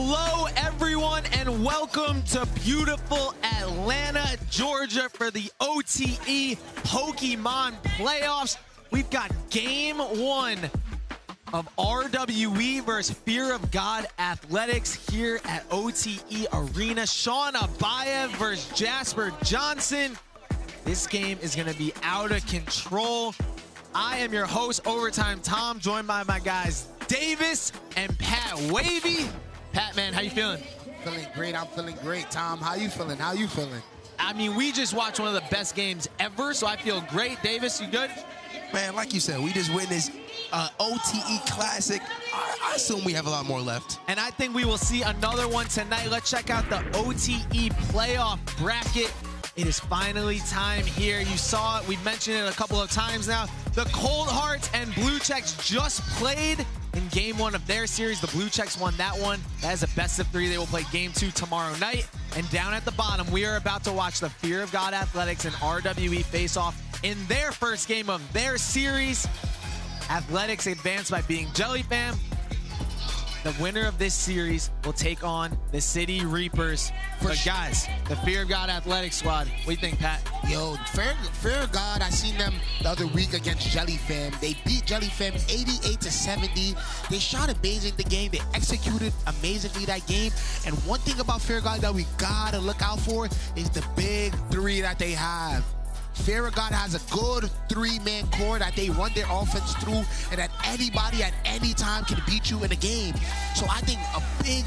Hello, everyone, and welcome to beautiful Atlanta, Georgia for the OTE Pokemon playoffs. We've got game one of RWE versus Fear of God Athletics here at OTE Arena. Shon Abaev versus Jasper Johnson. This game is going to be out of control. I am your host, Overtime Tom, joined by my guys Davis and Pat Wavy. Pat, man, how you feeling? Feeling great. I'm feeling great. Tom, how you feeling? How you feeling? I mean, we just watched one of the best games ever, so I feel great. Davis, you good? Man, like you said, we just witnessed OTE Classic. I assume we have a lot more left. And I think we will see another one tonight. Let's check out the OTE playoff bracket. It is finally time here. You saw it. We've mentioned it a couple of times now. The Cold Hearts and Blue Checks just played in game one of their series. The Blue Checks won that one. That is a best of three. They will play game two tomorrow night. And down at the bottom, we are about to watch the Fear of God Athletics and RWE face off in their first game of their series. Athletics advanced by being JellyFam. The winner of this series will take on the City Reapers. But guys, the Fear of God Athletics squad, what do you think, Pat? Yo, Fear of God, I seen them the other week against JellyFam. They beat JellyFam 88-70. They shot amazing the game. They executed amazingly that game. And one thing about Fear of God that we gotta look out for is the big three that they have. Fear of God has a good three-man core that they run their offense through, and that anybody at any time can beat you in a game. So I think a big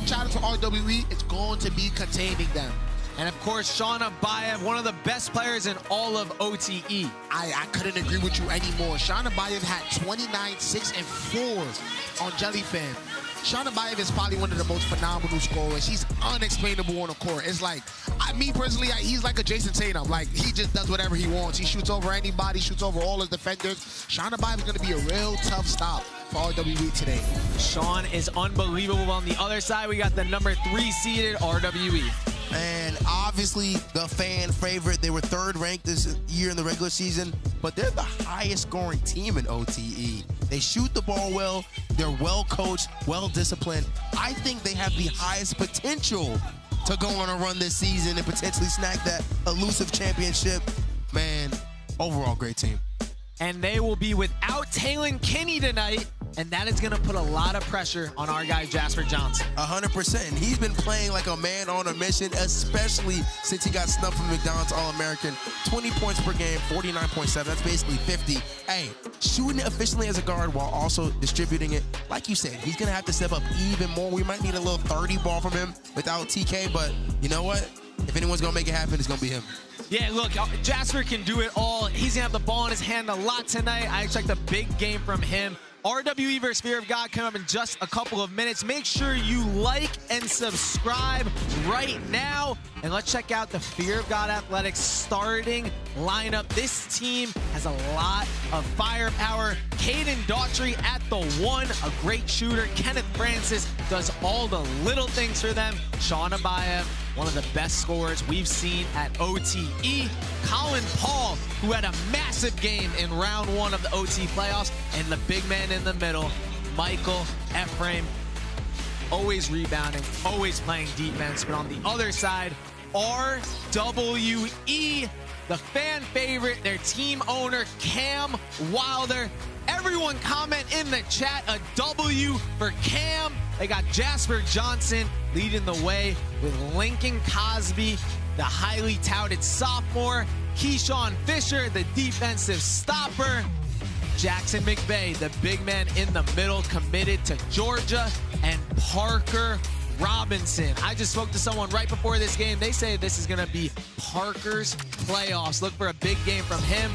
challenge for RWE is going to be containing them. And of course, Shon Abaev, one of the best players in all of OTE. I couldn't agree with you anymore. Shon Abaev had 29, 6, and 4 on JellyFam. Shon Abaev is probably one of the most phenomenal scorers. He's unexplainable on the court. It's like, me personally, he's like a Jason Tatum. Like, he just does whatever he wants. He shoots over anybody, shoots over all his defenders. Shon Abaev is going to be a real tough stop for RWE today. Shon is unbelievable. On the other side, we got the number 3 seeded RWE. And obviously the fan favorite. They were third ranked this year in the regular season, but they're the highest scoring team in OTE. They shoot the ball well. They're well coached, well disciplined. I think they have the highest potential to go on a run this season and potentially snag that elusive championship. Man, overall great team. And they will be without Talon Kinney tonight, and that is going to put a lot of pressure on our guy Jasper Johnson. 100%. And he's been playing like a man on a mission, especially since he got snubbed from McDonald's All-American. 20 points per game, 49.7. That's basically 50. Hey, shooting it efficiently as a guard while also distributing it. Like you said, he's going to have to step up even more. We might need a little 30 ball from him without TK, but you know what? If anyone's going to make it happen, it's going to be him. Yeah, look, Jasper can do it all. He's going to have the ball in his hand a lot tonight. I expect a big game from him. RWE versus Fear of God coming up in just a couple of minutes. Make sure you like and subscribe right now. And let's check out the Fear of God Athletics starting lineup. This team has a lot of firepower. Caden Daughtry at the 1, a great shooter. Kenneth Francis does all the little things for them. Shon Abaev, one of the best scorers we've seen at OTE. Colin Paul, who had a massive game in round 1 of the OTE playoffs. And the big man in the middle, Michael Ephraim, always rebounding, always playing defense. But on the other side, RWE, the fan favorite, their team owner, Cam Wilder. Everyone comment in the chat a W for Cam. They got Jasper Johnson leading the way with Lincoln Cosby, the highly touted sophomore, Keyshawn Fisher, the defensive stopper, Jackson McVeigh, the big man in the middle, committed to Georgia, and Parker Robinson. I just spoke to someone right before this game. They say this is going to be Parker's playoffs. Look for a big game from him.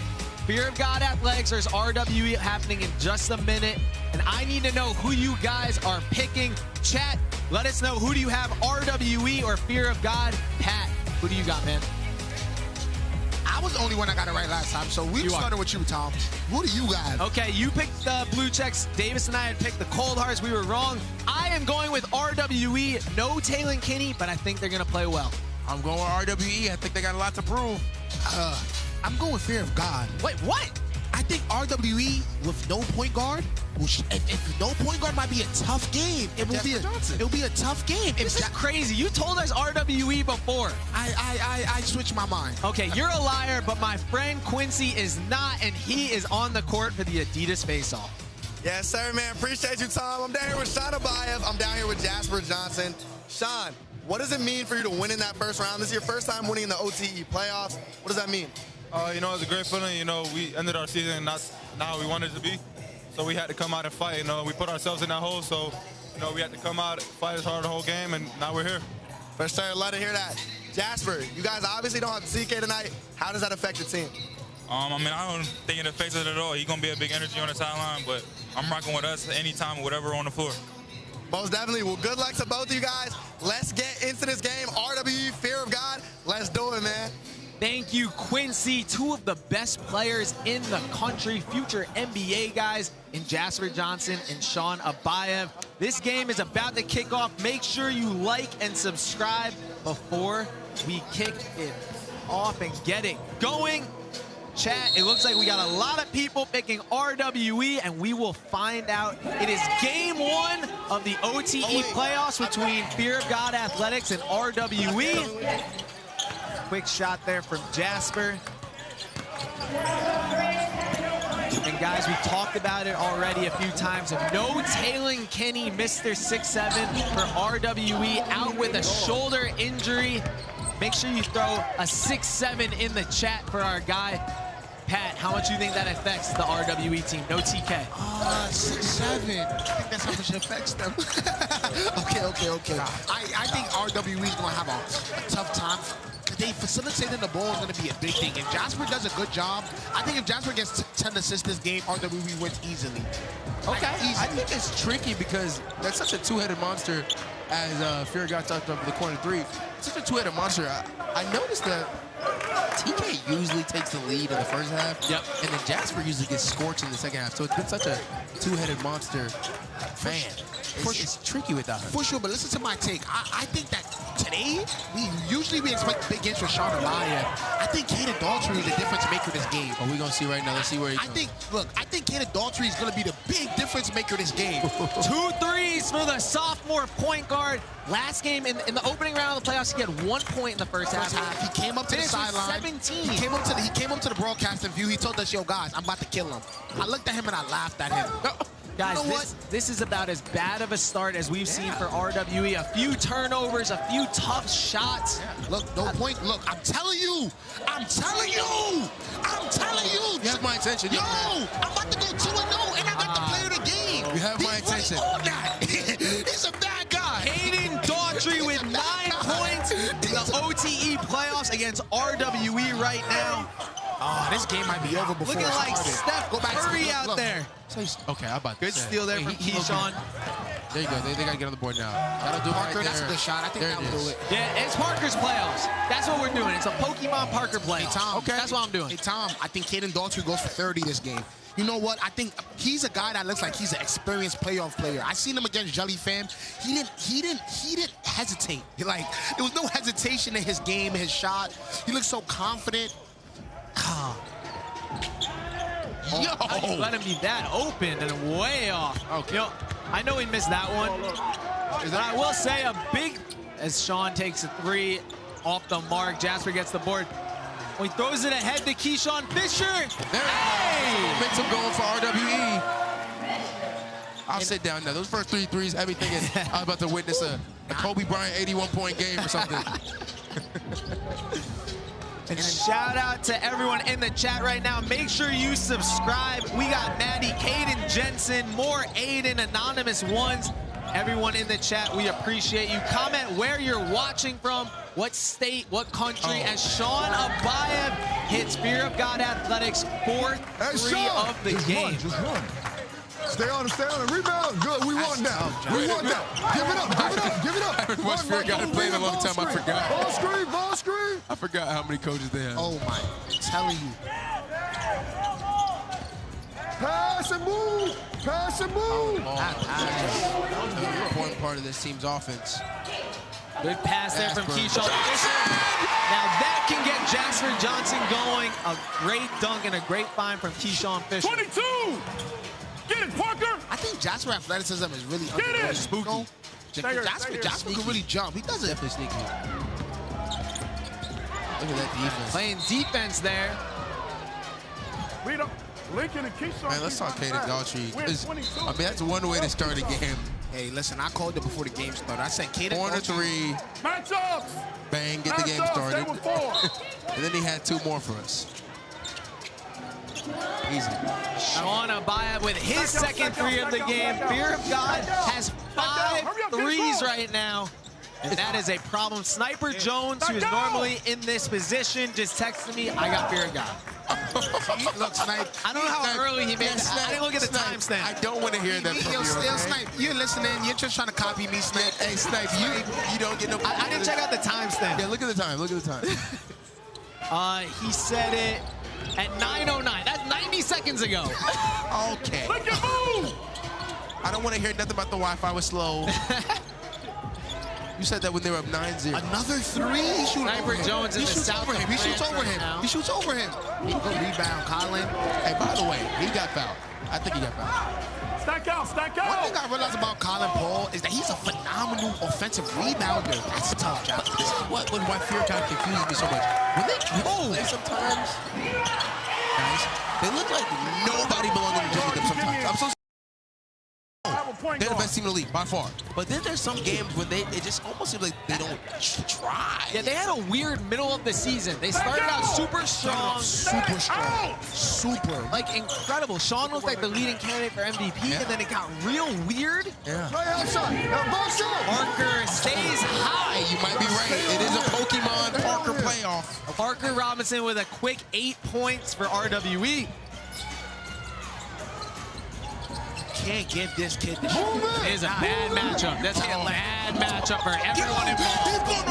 Fear of God Athletics versus RWE happening in just a minute. And I need to know who you guys are picking. Chat, let us know, who do you have, RWE or Fear of God? Pat, who do you got, man? I was the only one that got it right last time, so we started with you, Tom. Who do you got? Okay, you picked the Blue Checks. Davis and I had picked the Cold Hearts. We were wrong. I am going with RWE. No Talon Kinney, but I think they're going to play well. I'm going with RWE. I think they got a lot to prove. I'm going with Fear of God. Wait, what? I think RWE with no point guard, if no point guard might be a tough game. It'll be a tough game. This is crazy. You told us RWE before. I switched my mind. Okay, you're a liar, but my friend Quincy is not, and he is on the court for the Adidas face-off. Yes, sir, man. Appreciate you, Tom. I'm down here with Shon Abaev. I'm down here with Jasper Johnson. Shon, what does it mean for you to win in that first round? This is your first time winning in the OTE playoffs. What does that mean? You know, it's a great feeling. You know, we ended our season not how we wanted it to be. So we had to come out and fight. You know, we put ourselves in that hole. So, you know, we had to come out, fight as hard the whole game, and now we're here. For sure, love to hear that. Jasper, you guys obviously don't have TK tonight. How does that affect the team? I mean, I don't think it affects it at all. He's going to be a big energy on the sideline, but I'm rocking with us anytime, whatever on the floor. Most definitely. Well, good luck to both of you guys. Let's get into this game. RWE, Fear of God. Let's do it, man. Thank you, Quincy. Two of the best players in the country, future NBA guys, in Jasper Johnson and Shon Abaev. This game is about to kick off. Make sure you like and subscribe before we kick it off and get it going. Chat, it looks like we got a lot of people picking RWE, and we will find out. It is game one of the OTE playoffs between Fear of God Athletics and RWE. Quick shot there from Jasper. And guys, we talked about it already a few times. No tailing Kenny, Mr. 6'7" for RWE, out with a shoulder injury. Make sure you throw a 6'7" in the chat for our guy. Pat, how much do you think that affects the RWE team? No TK. 6'7". I think that's how much it affects them. Okay. I think RWE is going to have a tough time. They facilitating the ball is going to be a big thing. If Jasper does a good job, I think if Jasper gets 10 assists this game, RWE wins easily. Okay, I think it's tricky because that's such a two-headed monster, as Fear God talked about for the corner three. Such a two-headed monster. I noticed that TK usually takes the lead in the first half. Yep. And then Jasper usually gets scorched in the second half. So it's been such a two-headed monster. Man, it's tricky without him. For sure, but listen to my take. I think that today, we expect big games from Shon Abaev. I think Caden Daltrey is the difference maker this game. Are we going to see right now? Let's see where he comes. I think Caden Daltrey is going to be the big difference maker this game. 2 threes for the sophomore point guard. Last game, in the opening round of the playoffs, he had 1 point in the first half. He came up to the sideline. 17. He came up to the broadcasting view. He told us, yo, guys, I'm about to kill him. I looked at him and I laughed at him. Guys, you know this is about as bad of a start as we've seen for RWE. A few turnovers, a few tough shots. Look, no point. Look, I'm telling you. You have my attention. Yo, I'm about to go 2-0, and I got the player of the game. You have my attention. He's a bad guy. Caden Daltrey with 9 points in the OTE playoffs against RWE right now. Oh, this game might be over before Looking it like started. Steph Curry out there. Okay, I'm about to Good say. steal there from Keyshawn. There you go. They got to get on the board now. That'll do it Parker, right that's a there. good shot. I think There that it will is. do it. Yeah, it's Parker's playoffs. That's what we're doing. It's a Pokemon Parker playoffs. Hey, Tom. Okay. That's what I'm doing. Hey, Tom, I think Caden Daltrey goes for 30 this game. You know what? I think he's a guy that looks like he's an experienced playoff player. I seen him against JellyFam. He didn't hesitate. Like, there was no hesitation in his game, his shot. He looked so confident. Yo, how you let him be that open and way off. Okay. You know, I know he missed that one, but I will say a big, as Shon takes a 3 off the mark. Jasper gets the board. He throws it ahead to Keyshawn Fisher. Hey! Momentum going for RWE. I'll sit down now. Those first 3 threes had me thinking I was about to witness a Kobe Bryant 81-point game or something. And shout out to everyone in the chat right now. Make sure you subscribe. We got Maddie, Caden, Jensen, more Aiden, Anonymous Ones. Everyone in the chat, we appreciate you. Comment where you're watching from, what state, what country, as Shon Abaev hits Fear of God Athletics 4th 3 of the game. Just run. Stay on it. Rebound. Good. We want that. We want that. Give it up. I haven't watched Fear of God play in a long time. I forgot. Ball screen. I forgot how many coaches they have. Oh, my. I'm telling you. Pass and move. The important part of this team's offense. Good pass there from Jasper. Keyshawn Fisher. Now that That can get Jasper Johnson going. A great dunk and a great find from Keyshawn Fisher. 22! Get it, Parker! I think Jasper athleticism is really underrated. Spooky. Jasper can really jump. He does it. Definitely sneaky. Look at that defense. Playing defense there. Read up. Lincoln and Keyshawn. Man, let's talk Kaden Daughtry. I mean, that's one way to start a game. Hey, listen, I called it before the game started. I said Kaden Corner Daughtry. 3. Matchups! Bang, get the game started. They were 4. And then he had 2 more for us. Easy. Shon Abaev with his second three of the game. Fear of God has 5 threes right now. And that is a problem. Sniper Jones, who is normally in this position, just texted me, I got Fear of God. Look, Snipe. I don't know how early he made that. I didn't look at the timestamp. I don't want to hear that from you, okay? Snipe, you're listening. You're just trying to copy me, Snipe. Hey, Snipe, you don't get no... I didn't check out the timestamp. Yeah, look at the time. Look at the time. He said it at 9:09. That's 90 seconds ago. Okay. Look at move! I don't want to hear nothing about the Wi-Fi was slow. You said that when they were up 9-0. Another 3? He shoots Sniper Jones in He the shoots south over him. of He shoots France over right him. now. He shoots over him. Good rebound, Colin. Hey, by the way, he got fouled. I think he got fouled. Stack out, stack One out! thing I realized about Colin Paul is that he's a phenomenal offensive rebounder. That's a tough job. This is why Fear God confuses me so much. When they play sometimes, guys, they look like nobody belongs in the gym with them sometimes. I'm so they're the best team in the league, by far. But then there's some games when it just almost seems like they don't try. Yeah, they had a weird middle of the season. They started out super strong. Super strong. Super. Like, incredible. Sean looked like the leading candidate for MVP, and then it got real weird. Yeah. Right outside. Now box out! Parker stays high. Hey, you might be right. It is a Pokemon Parker playoff. Parker Robinson with a quick 8 points for RWE. Can't give this kid the It is a bad matchup. That's a bad matchup for everyone involved. He's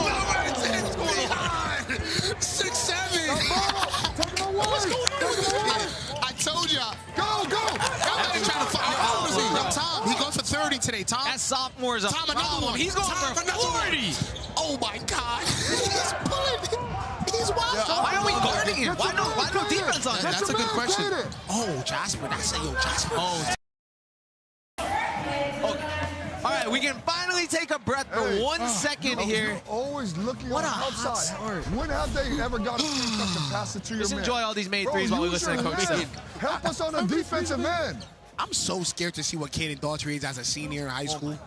going on. 6'7". What's going on? I told y'all. Go, go! Somebody trying to find Tom, he goes for 30 today, Tom. That sophomore is a Tom, another problem. one. He's going Tom, for another one. 40. Oh my God. He's pulling. He's wild. Why are we guarding him? Why no defense on him? That's a good question. Oh, Jasper. That's a Jasper. Oh. All right, we can finally take a breath for 1 second here. Always looking What on a the hot outside. start. When have they ever got a free stuff to pass it to your Just man? enjoy all these made Bro, threes while we use listen to your Coach hand. Sim. Help us on the defensive end. I'm so scared to see what Kaden Daughtry is as a senior in high school.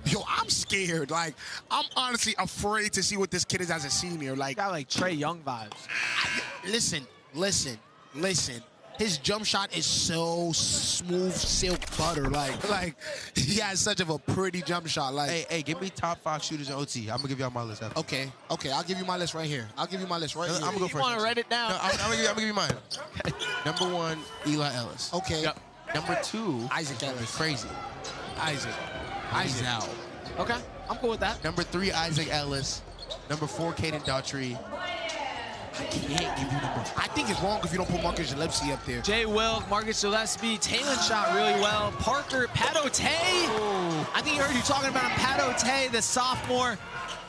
Yo, I'm scared. Like, I'm honestly afraid to see what this kid is as a senior. Like, Got like Trey Young vibes. listen. His jump shot is so smooth silk butter. Like he has such of a pretty jump shot. Like, Hey, give me top 5 shooters in OT. I'm gonna give y'all my list. After. okay, I'll give you my list right here. I'm gonna go You first. want to write it down? No, I'm gonna give you mine. Number 1, Eli Ellis. Okay. Yep. Number 2, Isaac Ellis. crazy. Isaac. He's out. Okay, I'm cool with that. Number 3, Isaac Ellis. Number 4, Kaden Daughtry. I can't give you number 5. I think it's wrong if you don't put Marcus Gillespie up there. Jay Wilk, Marcus Gillespie, Talon shot really well. Parker, Pat O'Tay. I think you heard you talking about him. Pat O'Tay, the sophomore,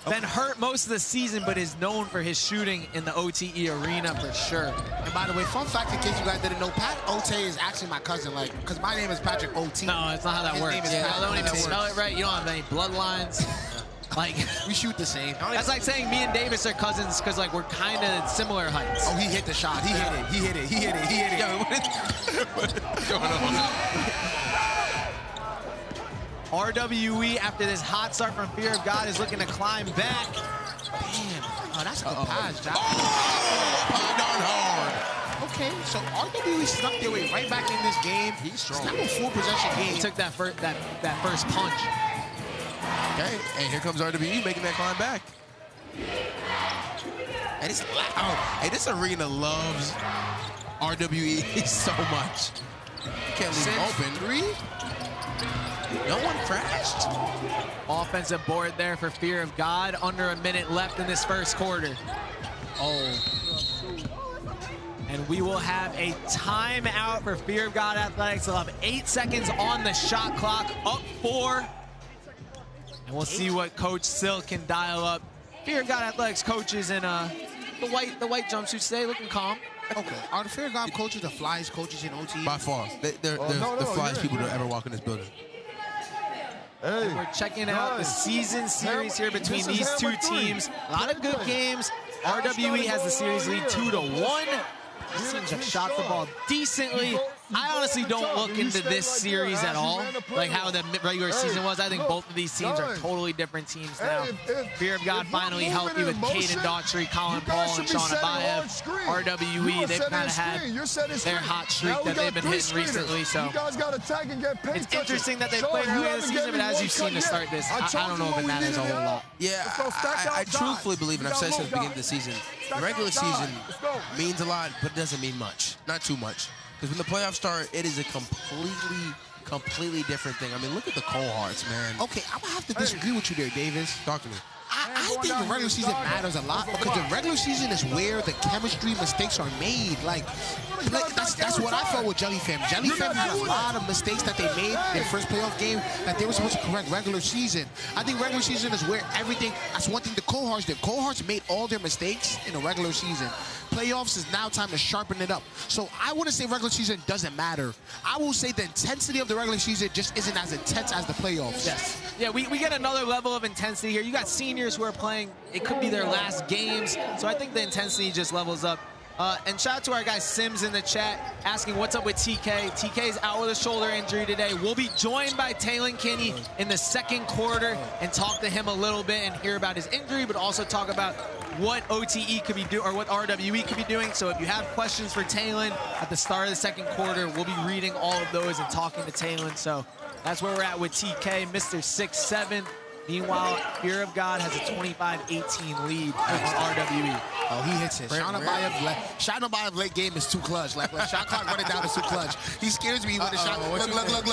been hurt most of the season, but is known for his shooting in the OTE arena for sure. And by the way, fun fact in case you guys didn't know, Pat O'Tay is actually my cousin. Like, because my name is Patrick O.T. No, it's not how that His works. name is Yeah, Pat. I don't even That spell works. it right. You don't have any bloodlines. Like, We shoot the same. that's like saying me and Davis are cousins because like we're kind of similar heights. Oh, he hit the shot. He hit it. He hit it. He hit it. He hit it. What's going on? RWE, after this hot start from Fear of God, is looking to climb back. Damn. Oh, that's a good pass, Jack. Put on hard. Okay, so RWE snuck their way right back in this game. He's strong. It's not a full possession He game. took that first punch. Okay, and here comes RWE making that climb back. And it's loud. Hey, this arena loves RWE so much. You can't leave it open. 3? No one crashed. Offensive board there for Fear of God. Under a minute left in this first quarter. Oh. And we will have a timeout for Fear of God Athletics. They'll have 8 seconds on the shot clock, up 4. And we'll see what Coach Silk can dial up. Fear of God Athletics coaches in the white jumpsuits today, looking calm. Okay. Are the Fear of God coaches the flyest coaches in OTE? By far. They're the flyest people to ever walk in this building. Hey, We're checking out the season series here between these two teams. A lot of good games. RWE has the series lead 2-1. These teams have shot the ball decently. I honestly don't look into this series at all, like how the regular season was. I think both of these teams are totally different teams now. Fear of God finally healthy with Caden Daughtry, Colin Paul, and Shon Abaev. RWE, they've kind of had their hot streak that they've been hitting recently, so it's interesting that they played early in the season, but as you've seen to start this, I don't know if it matters a whole lot. Yeah, I truthfully believe, and I've said since the beginning of the season, the regular season means a lot, but it doesn't mean much. Not too much. Because when the playoffs start, it is a completely different thing. I mean, look at the cold hearts, man. Okay, I'm going to have to disagree with you there, Davis. Talk to me. I think the regular season matters a lot because the regular season is where the chemistry mistakes are made. Like that's what I felt with JellyFam. JellyFam had a lot of mistakes that they made in the first playoff game that they were supposed to correct regular season. I think regular season is where everything, that's one thing the cohorts did. Cohorts made all their mistakes in the regular season. Playoffs is now time to sharpen it up. So I wouldn't say regular season doesn't matter. I will say the intensity of the regular season just isn't as intense as the playoffs. Yes. Yeah, we get another level of intensity here. You got seniors who are playing, it could be their last games. So I think the intensity just levels up. And shout out to our guy Sims in the chat asking what's up with TK. TK's out with a shoulder injury today. We'll be joined by Talon Kinney in the second quarter and talk to him a little bit and hear about his injury, but also talk about what OTE could be doing or what RWE could be doing. So if you have questions for Talon at the start of the second quarter, we'll be reading all of those and talking to Talon. So that's where we're at with TK, Mr. 6'7". Meanwhile, Fear of God has a 25-18 lead on RWE. Oh, he hits it. Shon Abaev late game is too clutch. Like when shot clock running down is too clutch. He scares me with the shot. Look.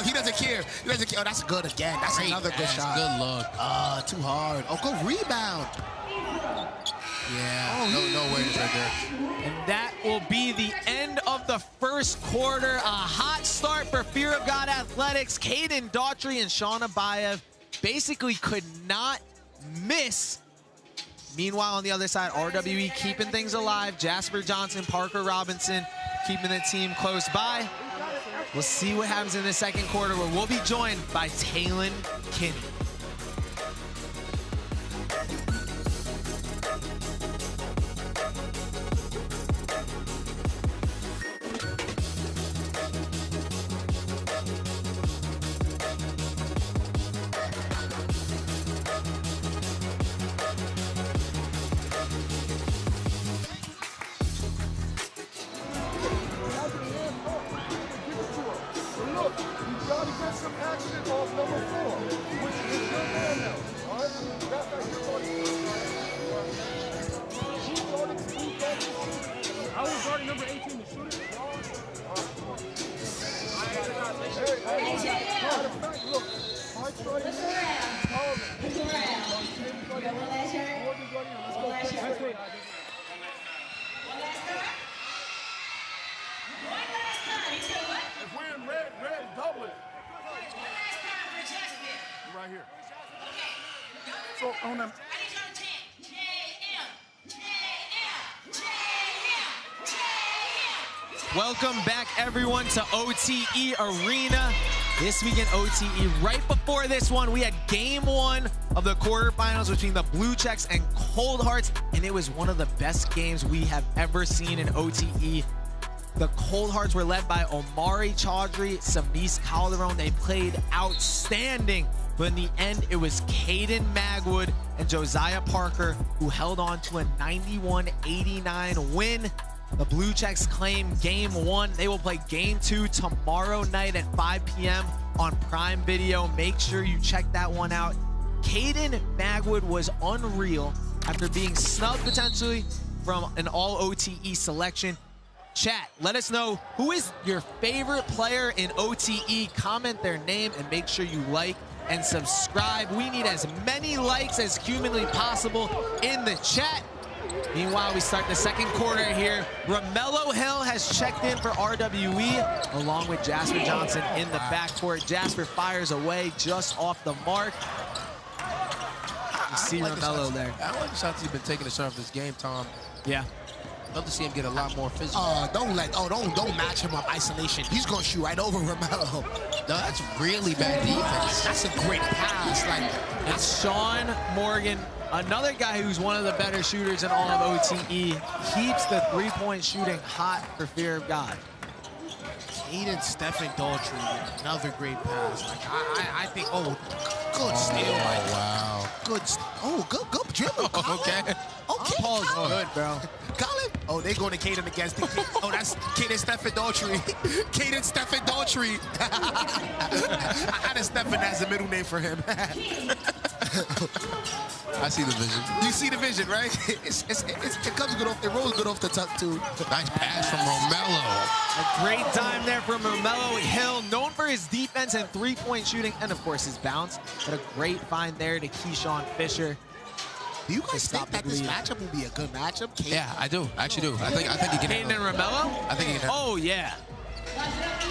He doesn't care. He doesn't care. Oh, that's good again. That's another good shot. Good look. Too hard. Oh, good rebound. Yeah. No way right there. And that will be the end of the first quarter. A hot start for Fear of God Athletics. Caden Daughtry and Shon Abaev basically could not miss. Meanwhile, on the other side, RWE keeping things alive. Jasper Johnson, Parker Robinson keeping the team close by. We'll see what happens in the second quarter where we'll be joined by Talon Kinney. Right here. So on them. Welcome back, everyone, to OTE Arena. This week in OTE, right before this one, we had game one of the quarterfinals between the Blue Checks and Cold Hearts, and it was one of the best games we have ever seen in OTE. The Cold Hearts were led by Omari Chaudhry, Samis Calderon. They played outstanding, but in the end, it was Caden Magwood and Josiah Parker who held on to a 91-89 win. The Blue Checks claim game one. They will play game two tomorrow night at 5 p.m. on Prime Video. Make sure you check that one out. Caden Magwood was unreal after being snubbed potentially from an all-OTE selection. Chat, let us know who is your favorite player in OTE. Comment their name and make sure you like and subscribe. We need as many likes as humanly possible in the chat. Meanwhile, we start the second quarter here. Romello Hill has checked in for RWE, along with Jasper Johnson in the backcourt. Jasper fires away just off the mark. You see Romello there. I like the shots he's been taking to start off this game, Tom. Yeah. Love to see him get a lot more physical. Don't match him up isolation. He's gonna shoot right over Romello. No, that's really bad defense. That's a great pass. Like, And Sean Morgan, another guy who's one of the better shooters in all of OTE, keeps the three-point shooting hot for fear of God. Aiden Stephen Daltrey, another great pass. Like, I think, good steal. Wow. Good dribble. Colin. Okay. Okay, Paul's Colin. good, bro. Colin. Oh, they going to Caden against the that's Caden Stephen Daltrey. Caden Stephen Daltrey. I added Stephen as a middle name for him. I see the vision. You see the vision, right? It comes good off. It rolls good off the top too. Nice pass from Romello. A great time there from Romello Hill, known for his defense and three-point shooting, and of course his bounce. But a great find there to Keyshawn Fisher. Do you guys stop think that the this bleeding. matchup will be a good matchup? Caden? Yeah, I do. I actually do. I think he can Caden and handle it. Romello? I think he can handle Oh, yeah.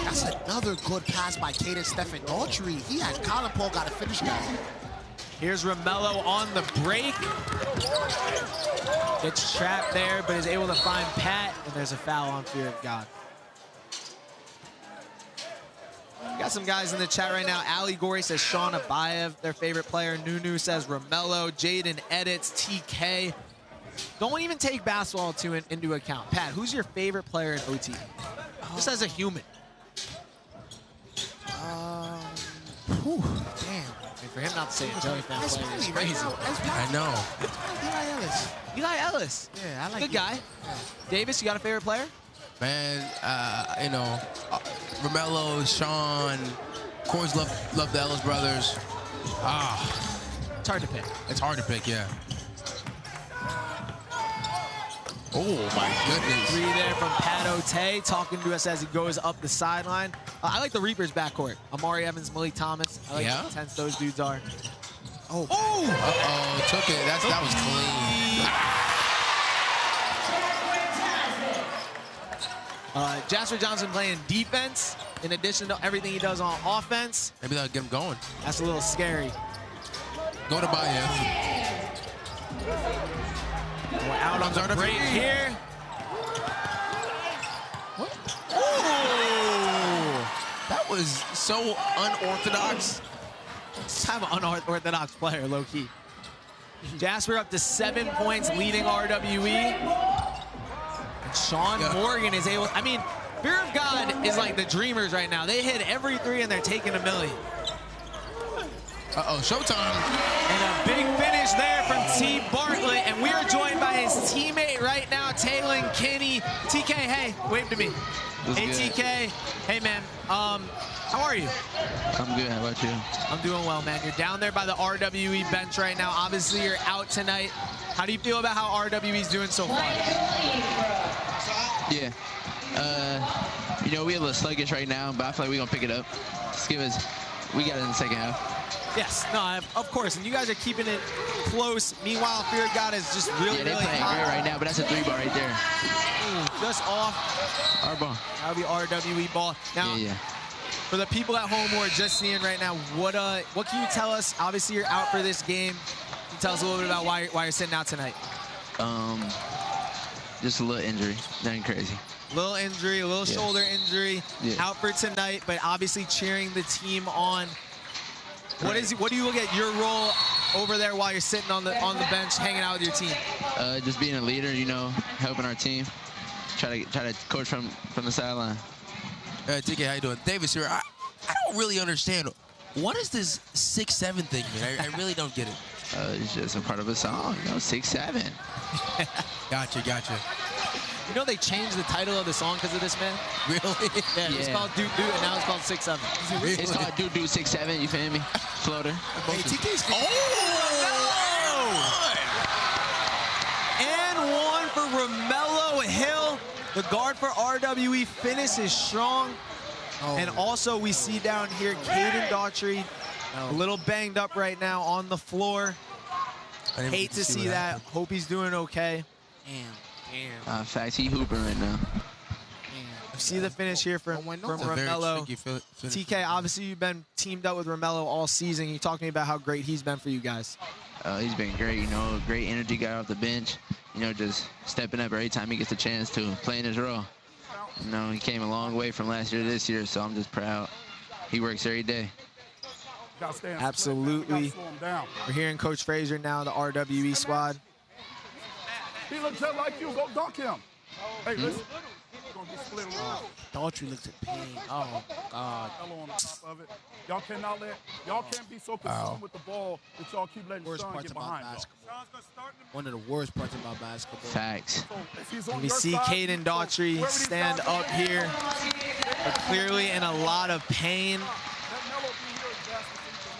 That's another good pass by Caden Stephen Daltrey. He had Colin Paul got to finish that. Here's Romello on the break. Gets trapped there, but is able to find Pat, and there's a foul on fear of God. We got some guys in the chat right now. Ali Gori says Shon Abaev, their favorite player. Nunu says Romello. Jaden edits TK. Don't even take basketball into account. Pat, who's your favorite player in OT? Just as a human. Damn. And for him not to say a JellyFam That's player is probably crazy. right now. That's I know. Eli Ellis. Eli Ellis. Yeah, I like Good guy. Davis, you got a favorite player? Man, Romello, Sean, of course, love the Ellis brothers. It's hard to pick. It's hard to pick, yeah. Oh, my goodness. Three there from Pat O'Tay, talking to us as he goes up the sideline. I like the Reapers backcourt. Amari Evans, Malik Thomas. I like how intense those dudes are. Oh. Uh-oh, took it. That was clean. Jasper Johnson playing defense in addition to everything he does on offense. Maybe that'll get him going. That's a little scary. Go to Abaev. We're out on the break here. What? Ooh. That was so unorthodox. Just have an unorthodox player, low-key. Jasper up to 7 points, leading RWE. And Sean Morgan is able, I mean, Fear of God is like the Dreamers right now. They hit every three and they're taking $1 million. Uh-oh, showtime. And a big finish there from T. Bartlett. And we are joined by his teammate right now, Taylon Kinney. TK, hey, wave to me. Hey, TK. Hey, man. How are you? I'm good. How about you? I'm doing well, man. You're down there by the RWE bench right now. Obviously, you're out tonight. How do you feel about how RWE's doing so far? Yeah. We a little sluggish right now, but I feel like we're going to pick it up. Just we got it in the second half. Yes, no, of course. And you guys are keeping it close. Meanwhile, Fear of God is just really, Yeah, they're really playing hot. great right now, but that's a 3-ball right there. Just off. Our ball. That'll be RWE ball. Now, Yeah. for the people at home who are just seeing right now, what can you tell us? Obviously, you're out for this game. Can you tell us a little bit about why you're sitting out tonight? Just a little injury. Nothing crazy. Little injury, a little shoulder injury. Yeah. Out for tonight, but obviously cheering the team on. What do you look at your role over there while you're sitting on the bench, hanging out with your team? Just being a leader, helping our team. Try to coach from the sideline. TK, how you doing? Davis here. I don't really understand. What is this 6'7" thing, man? I really don't get it. It's just a part of a song, 6'7". Gotcha. You know they changed the title of the song because of this, man? Really? Yeah, it's called Doot Doot, and now it's called 6'7". It's called Doot Doot 6'7", you feel me? Floater. Hey, TK's And one for Romello Hill. The guard for RWE finishes strong. And also we see down here Caden Daughtry, a little banged up right now on the floor. Hate to see that. Hope he's doing okay. Damn. Facts, he hooping right now. You see the finish here from Romello. TK, obviously you've been teamed up with Romello all season. Can you talk to me about how great he's been for you guys? He's been great, great energy guy off the bench. you know, just stepping up every time he gets a chance to play in his role. You know, he came a long way from last year to this year, so I'm just proud. He works every day. Absolutely. We're hearing Coach Frazier now, the RWE squad. He looks just like you. Go dunk him. Hey, listen. Daughtry looks in pain. Oh, God. On top of it. Y'all cannot let, y'all can't be so consumed with the ball that y'all keep letting Worst Shon parts get about behind basketball. One of the worst parts about basketball. Facts. We see Caden Daughtry stand up here, but clearly in a lot of pain.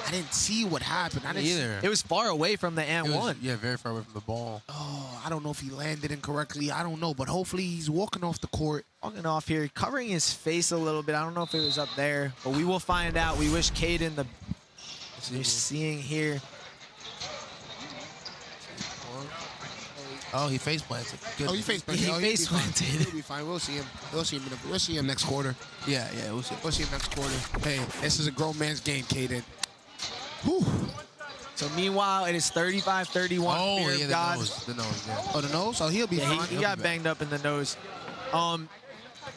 I didn't see what happened. I didn't Either. It was far away from the and one. Yeah, very far away from the ball. Oh, I don't know if he landed incorrectly. I don't know, but hopefully he's walking off the court. Walking off here, covering his face a little bit. I don't know if it was up there, but we will find out. We wish Caden the. You're seeing here. Oh, he face planted. Good. Oh, he face planted. He face planted. He'll be fine. We'll see him. We'll see him. We'll see him next quarter. Yeah, we'll see. We'll see him next quarter. Hey, this is a grown man's game, Caden. Whew. So meanwhile, it is 35-31. Oh, Fear yeah, of the God. nose. The nose, yeah. Oh, the nose? Oh, he'll be Yeah, fine. he got banged up in the nose.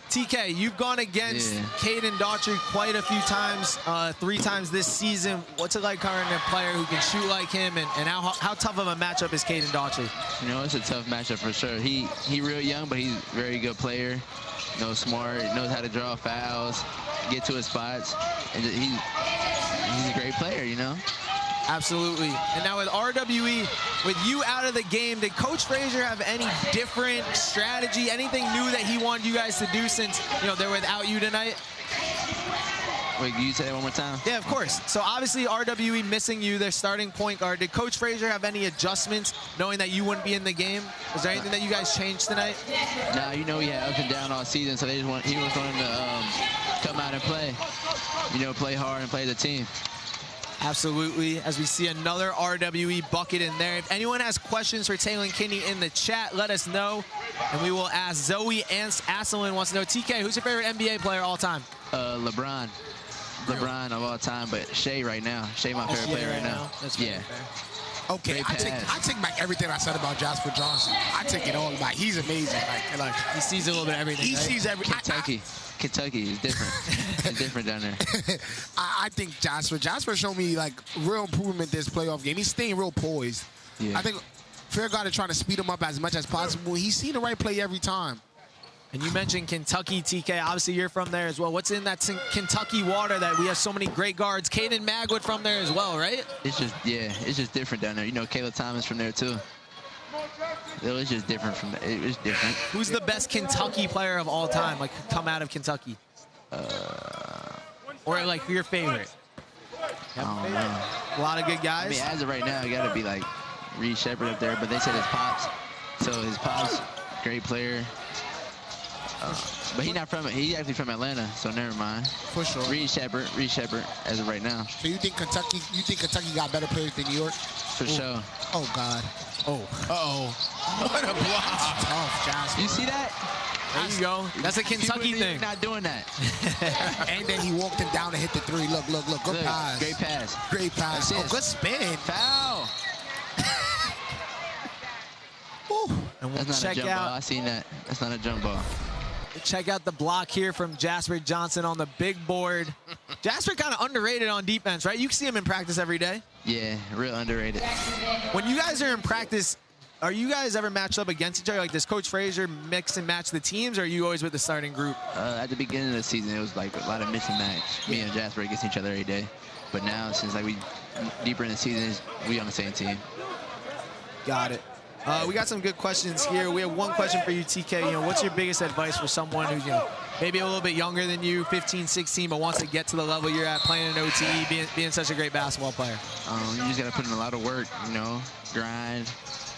TK, you've gone against Caden Daughtry quite a few times, 3 times this season. What's it like covering a player who can shoot like him, and how tough of a matchup is Caden Daughtry? You know, it's a tough matchup for sure. He real young, but he's a very good player. You know, smart, knows how to draw fouls, get to his spots, and he's a great player, you know? Absolutely. And now with RWE, with you out of the game, did Coach Frazier have any different strategy, anything new that he wanted you guys to do since, you know, they're without you tonight? Wait, can you say that one more time? Yeah, of course. So obviously RWE missing you, their starting point guard. Did Coach Frazier have any adjustments knowing that you wouldn't be in the game? Was there anything that you guys changed tonight? Nah, you know, he had up and down all season, so he was wanting to come out and play. You know, play hard and play as a team. Absolutely, as we see another RWE bucket in there. If anyone has questions for Taylor Kinney in the chat, let us know, and we will ask. Zoe Asselin wants to know, TK, who's your favorite NBA player all time? LeBron. LeBron of all time, but Shea right now. Shea my favorite player right now. That's yeah. fair. Okay, Great I take back everything I said about Jasper Johnson. I take it all back. He's amazing. Like he sees a little bit of everything. He right? sees every. Kentucky is different. It's different down there. I think Jasper showed me like real improvement this playoff game. He's staying real poised. Yeah. I think Fair God is trying to speed him up as much as possible. He's seen the right play every time. And you mentioned Kentucky, TK. Obviously, you're from there as well. What's in that Kentucky water that we have so many great guards? Caden Magwood from there as well, right? It's just different down there. You know, Caleb Thomas from there too. It was just different from it was different. Who's the best Kentucky player of all time, like come out of Kentucky? Or like your favorite? I don't know. A lot of good guys. I mean, as of right now, I got to be like Reed Shepard up there, but they said his pops. So his pops, great player. But he's not from it. He's actually from Atlanta, so never mind. For sure. Reed Shepard, as of right now. So you think Kentucky got better players than New York? For sure. Oh God. Oh. What a block. Tough, Jasper. You see that? There you go. That's a Kentucky thing. Not doing that. And then he walked him down and hit the 3. Look. Good pass. Great pass. Great pass. That's Oh, it. good spin. Foul. And we'll That's not a check jump ball. out. I seen that. That's not a jump ball. Check out the block here from Jasper Johnson on the big board. Jasper kind of underrated on defense, right? You see him in practice every day. Yeah, real underrated. When you guys are in practice, are you guys ever matched up against each other? Like, does Coach Frazier mix and match the teams, or are you always with the starting group? At the beginning of the season, it was like a lot of mix and match. Me and Jasper against each other every day. But now, since like we deeper in the season, we on the same team. Got it. We got some good questions here. We have one question for you, TK. You know, what's your biggest advice for someone who's, you know, maybe a little bit younger than you, 15, 16, but wants to get to the level you're at, playing in OTE, being such a great basketball player? You just got to put in a lot of work, you know, grind.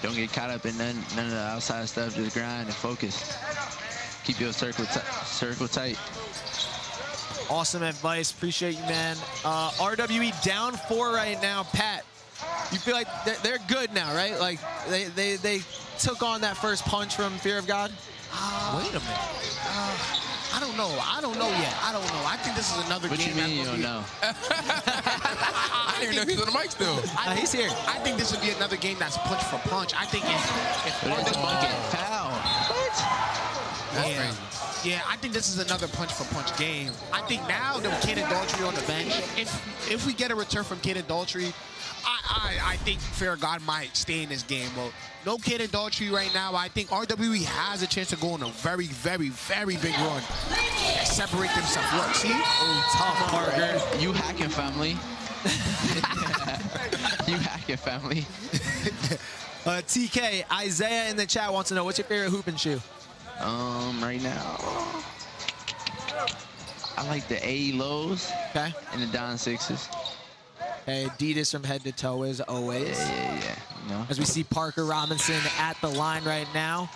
Don't get caught up in none of the outside stuff. Just grind and focus. Keep your circle tight. Awesome advice. Appreciate you, man. RWE down 4 right now. Pat, you feel like they're good now, right? Like they took on that first punch from Fear of God? Wait a minute. I don't know. I don't know yet. I don't know. I think this is another What game. you mean you don't know? I didn't even know he was on the mic still. He's here. I think this would be another game that's punch for punch. I think if But it's foul. yeah, I think this is another punch for punch game. I think now that Kid and Daltrey on the bench, if we get a return from Kid and Daltrey, I think Fear of God might stay in this game. But no Kid and Daltrey right now. I think RWE has a chance to go on a very, very, very big run and separate themselves. Look, see? Oh, tough, Parker. You hacking family. You hacking family. TK, Isaiah in the chat wants to know, what's your favorite hoop and shoe? Right now, I like the A lows. Okay. And the Don 6s. Okay, Adidas from head to toe as always. Yeah. You know. As we see Parker Robinson at the line right now,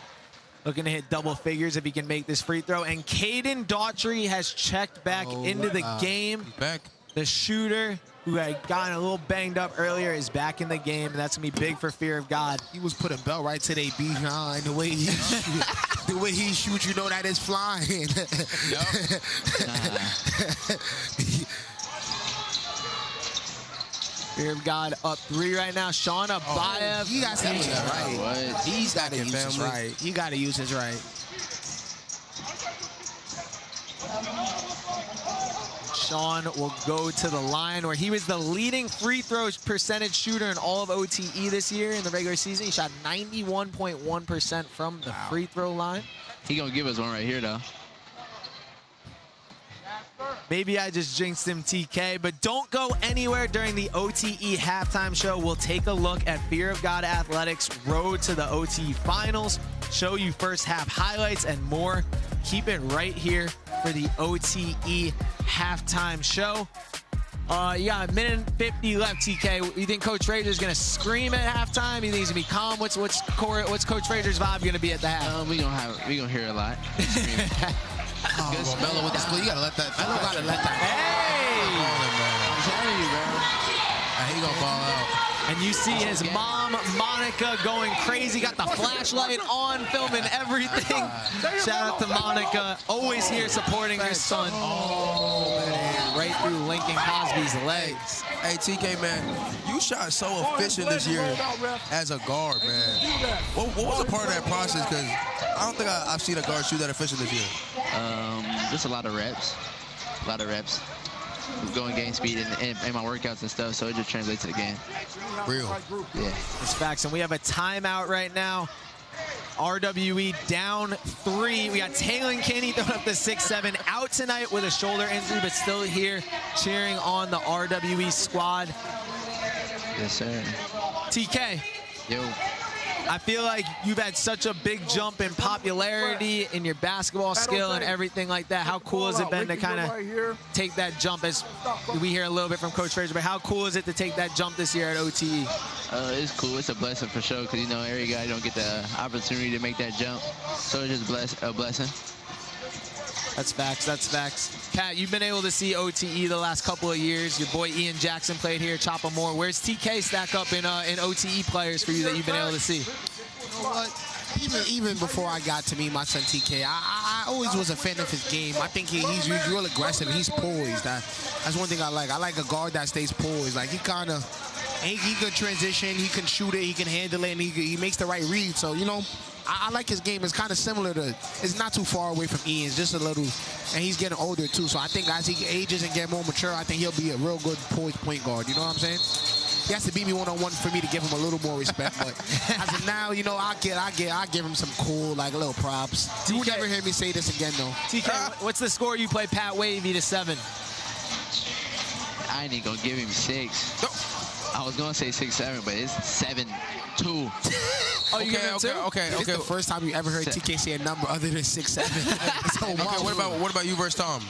looking to hit double figures if he can make this free throw. And Caden Daughtry has checked back into the game. He's back. The shooter, who had gotten a little banged up earlier, is back in the game, and that's going to be big for Fear of God. He was putting belt right to their behind. The way he the way he shoots, you know that is flying. Fear of God up 3 right now. Shon Abaev. He got to use his right. What? He's got to use his family. right. He got to use his right. Shon will go to the line where he was the leading free throw percentage shooter in all of OTE this year in the regular season. He shot 91.1% from the free throw line. He gonna give us one right here, though. Maybe I just jinxed him, TK, but don't go anywhere during the OTE halftime show. We'll take a look at Fear of God Athletics' road to the OTE finals, show you first half highlights and more. Keep it right here for the OTE halftime show. You got a minute and 50 left, TK. You think Coach Fraser's gonna scream at halftime? You think he's gonna be calm? What's Coach Fraser's vibe gonna be at the half? We gonna hear a lot. Oh, Melo with the split. You gotta let that. Melo gotta let that. Hey! I'm telling you, bro. He gonna ball out. And you see his mom, Monica, going crazy. Got the flashlight on, filming everything. Shout out to Monica, always here supporting her son. Oh, man. Right through Lincoln Cosby's legs. Hey, TK, man, you shot so efficient this year as a guard, man. What was a part of that process? Because I don't think I've seen a guard shoot that efficient this year. Just a lot of reps. Going game speed in my workouts and stuff, so it just translates to the game. Real. Yeah. It's facts, and we have a timeout right now. RWE down 3. We got Taylor Kinney throwing up the 6'7", out tonight with a shoulder injury, but still here cheering on the RWE squad. Yes, sir. TK. Yo. I feel like you've had such a big jump in popularity in your basketball skill and everything like that. How cool has it been to kind of take that jump? As we hear a little bit from Coach Fraser, but how cool is it to take that jump this year at OTE? It's cool. It's a blessing for sure, because, you know, every guy don't get the opportunity to make that jump. So it's just a blessing. That's facts. That's facts. Kat, you've been able to see OTE the last couple of years. Your boy Ian Jackson played here, Chopper Moore. Where's TK stack up in OTE players for you that you've been able to see? You know what? Even before I got to meet my son TK, I always was a fan of his game. I think he's real aggressive. He's poised. That's one thing I like. I like a guard that stays poised. Like, he can transition, he can shoot it, he can handle it, and he makes the right read. So, you know, I like his game. It's kind of similar to, it's not too far away from Ian's, just a little, and he's getting older too. So I think as he ages and get more mature, I think he'll be a real good poised point guard. You know what I'm saying? He has to beat me one-on-one for me to give him a little more respect. But as of now, you know, I give him some cool, like, little props. You will never hear me say this again, though. TK, what's the score you play Pat Wavy to 7? I ain't even gonna give him 6. I was gonna say 6-7, but it's 7-2. Oh, you give him 2? Okay. It's the first time you ever heard TK say a number other than 6'7". So Okay, what about you versus Tom?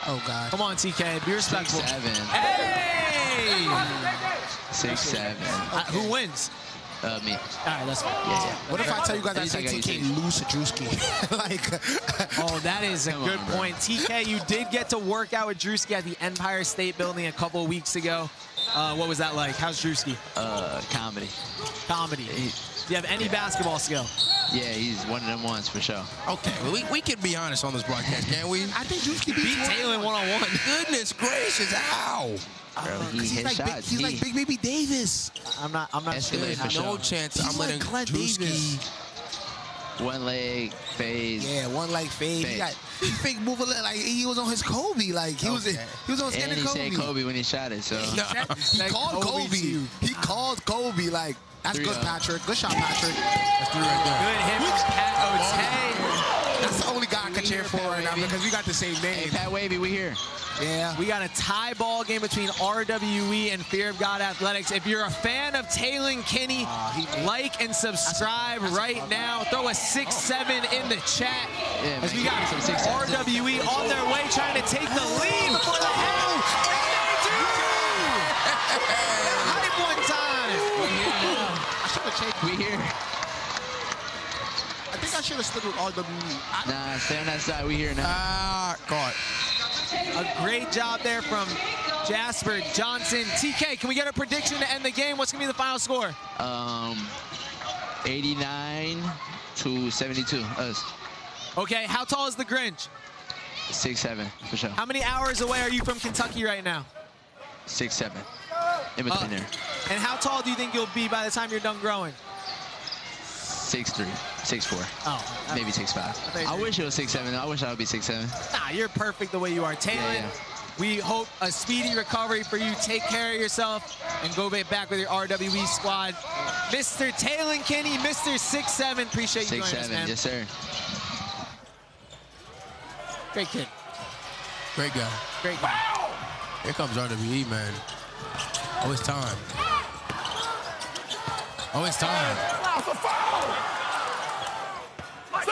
Oh, God. Come on, TK, be respectful. 6-7. Hey! 6-7. Who wins? Me. All right, that's fine. Yeah. What if I tell you guys I say I got you TK lose to Drewski? Like, Oh, that is a good point. TK, you did get to work out with Drewski at the Empire State Building a couple of weeks ago. What was that like? How's Drewski? Comedy. Comedy. Do you have any basketball skill? Yeah, he's one of them ones for sure. Okay, well, we can be honest on this broadcast, can't we? I think Juice can beat Taylor one-on-one. Goodness gracious, how? Bro, he He's hit like shots. He's like Big Baby Davis. I'm not sure. Escalade for There's no sure. chance He's I'm like letting Clint Drewski. Davis. One leg, fade. Yeah, one like fade. He fake move a little, like he was on his Kobe. Like he was on his And skin he of Kobe. said Kobe when he shot it, so. He called Kobe. He called Kobe. Like that's good, 3-0. Patrick. Good shot, Patrick. That's 3 right there. Good hit from Pat O'Tay. That's the only guy I can cheer for right now because we got the same Hey, name. Pat Wavy, we here. Yeah. We got a tie ball game between RWE and Fear of God Athletics. If you're a fan of Taylor Kinney, like and subscribe right now. Throw a 6-7 in the chat. Yeah, as man, we got some 6-7. RWE on their way trying to take the lead before the half. And they do! Hype one time. I should have changed. We here. I think I should have stood with RWE. Nah, stay on that side. We here now. Caught. A great job there from Jasper Johnson. TK, can we get a prediction to end the game? What's going to be the final score? 89 to 72. Us. Okay, how tall is the Grinch? 6'7", for sure. How many hours away are you from Kentucky right now? 6'7". In between there. And how tall do you think you'll be by the time you're done growing? 6'3", 6'4". Oh, Maybe 6'5". I wish it was 6'7". I wish I would be 6'7". Nah, you're perfect the way you are. Taylor, Yeah. we hope a speedy recovery for you. Take care of yourself and go back with your RWE squad. Mr. Taylor Kinney, Mr. 6'7", appreciate you joining us, 6'7", man. yes, sir. Great kid. Great guy. Great guy. Here comes RWE, man. Oh, it's time. Oh, it's time. That's a foul!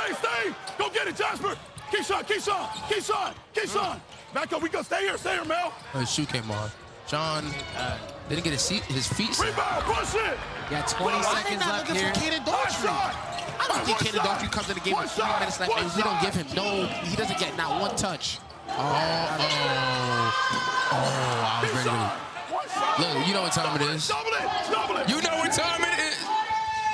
Stay! Go get it, Jasper! Keyshawn! Back up, we go. Stay here, Mel. His shoe came off. Shon didn't get his feet set. Rebound, push it! Yeah, 20 seconds left here. I don't think Caden Daughtry comes in the game with 3 minutes left and we don't give him he doesn't get not one touch. I was ready to. Look, you know what time it is. Double it! You know what time it is.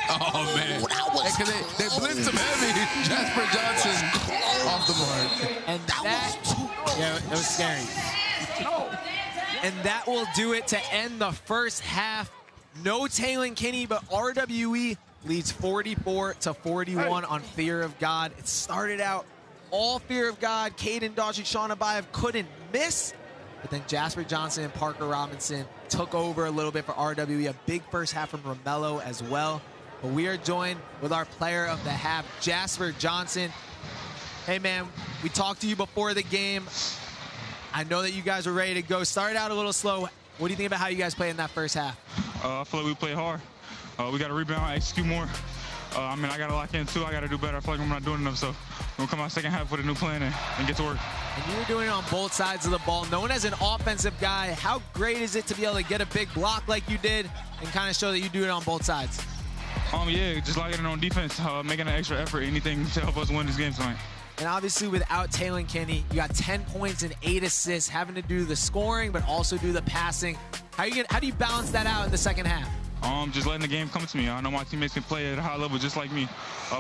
Oh, man. Because they blitzed him heavy. Jasper Johnson off the mark. And yeah, it was scary. And that will do it to end the first half. No Taylor Kinney, but RWE leads 44-41 on Fear of God. It started out all Fear of God. Caden Daughtry, Shon Abaev couldn't miss. But then Jasper Johnson and Parker Robinson took over a little bit for RWE. A big first half from Romello as well. But we are joined with our player of the half, Jasper Johnson. Hey, man, we talked to you before the game. I know that you guys were ready to go. Started out a little slow. What do you think about how you guys played in that first half? I feel like we played hard. We got to rebound, execute more. I got to lock in, too. I got to do better. I feel like I'm not doing enough, so we'll come out second half with a new plan and get to work. And you were doing it on both sides of the ball. Known as an offensive guy, how great is it to be able to get a big block like you did and kind of show that you do it on both sides? Yeah, just locking in on defense, making an extra effort, anything to help us win this game tonight. And obviously without Taylor Kinney, you got 10 points and 8 assists, having to do the scoring, but also do the passing. How do you balance that out in the second half? Just letting the game come to me. I know my teammates can play at a high level just like me,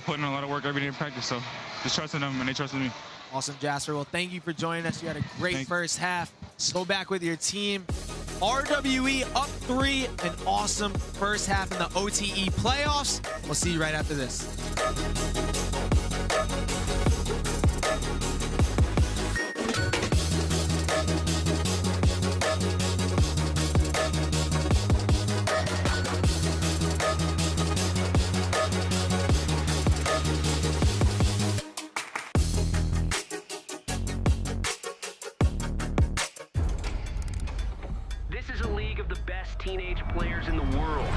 putting in a lot of work every day in practice, so just trusting them and they trusted me. Awesome, Jasper. Well, thank you for joining us. You had a great first half. Go back with your team. RWE up 3, an awesome first half in the OTE playoffs. We'll see you right after this. This is a league of the best teenage players in the world.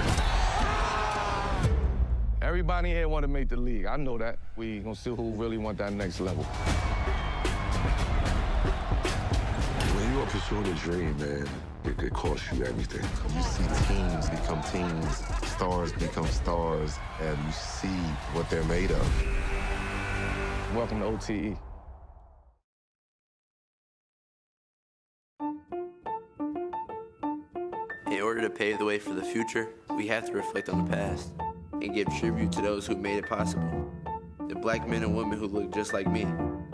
Everybody here want to make the league. I know that. We gonna see who really want that next level. When you are pursuing a dream, man, it costs you everything. You see teams become teams, stars become stars, and you see what they're made of. Welcome to OTE. In order to pave the way for the future, we have to reflect on the past. and give tribute to those who made it possible. The black men and women who look just like me,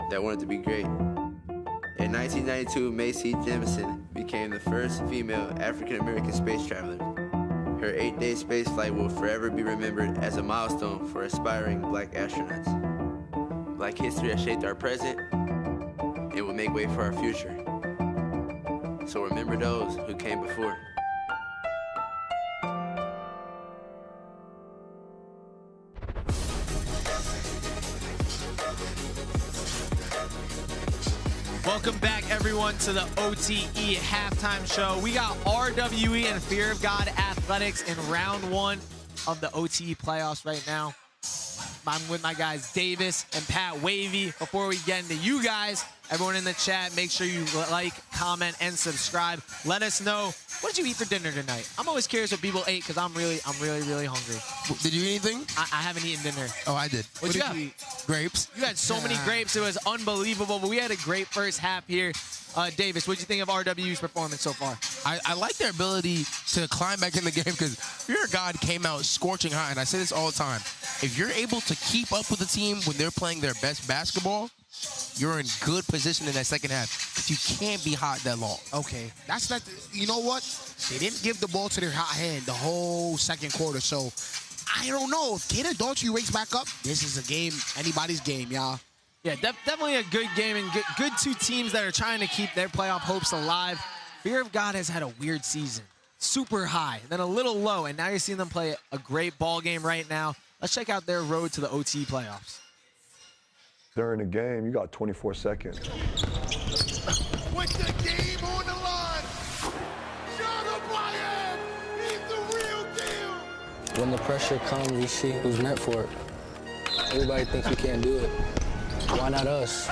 that wanted to be great. In 1992, Macy Jemison became the first female African-American space traveler. Her 8-day space flight will forever be remembered as a milestone for aspiring black astronauts. Black history has shaped our present and will make way for our future. So remember those who came before. Welcome back, everyone, to the OTE halftime show. We got RWE and Fear of God Athletics in round 1 of the OTE playoffs right now. I'm with my guys Davis and Pat Wavy. Before we get into you guys, everyone in the chat, make sure you like, comment, and subscribe. Let us know, what did you eat for dinner tonight? I'm always curious what people ate because I'm really hungry. Did you eat anything? I haven't eaten dinner. Oh, I did. What did you eat? Grapes. You had so many grapes. It was unbelievable, but we had a great first half here. Davis, what do you think of RW's performance so far? I like their ability to climb back in the game because Fear of God came out scorching hot, and I say this all the time. If you're able to keep up with the team when they're playing their best basketball, you're in good position in that second half. You can't be hot that long. Okay, that's not. You know what? They didn't give the ball to their hot hand the whole second quarter, so I don't know. If Kaden Daughtry wakes back up, this is a game, anybody's game, y'all. Yeah, definitely a good game and good two teams that are trying to keep their playoff hopes alive. Fear of God has had a weird season. Super high, then a little low, and now you're seeing them play a great ball game right now. Let's check out their road to the OT playoffs. During the game, you got 24 seconds. With the game on the line, Shon Abaev, he's the real deal. When the pressure comes, we see who's meant for it. Everybody thinks we can't do it. Why not us?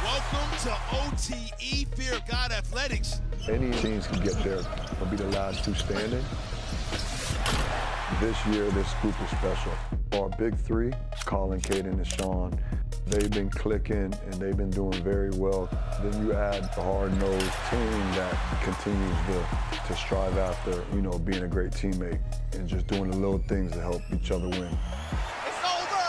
Welcome to OTE Fear of God Athletics. Any teams can get there, will be the last two standing. This year, this group is special. Our big three, Colin, Caden, and Sean, they've been clicking and they've been doing very well. Then you add a hard-nosed team that continues to strive after, you know, being a great teammate and just doing the little things to help each other win. It's over!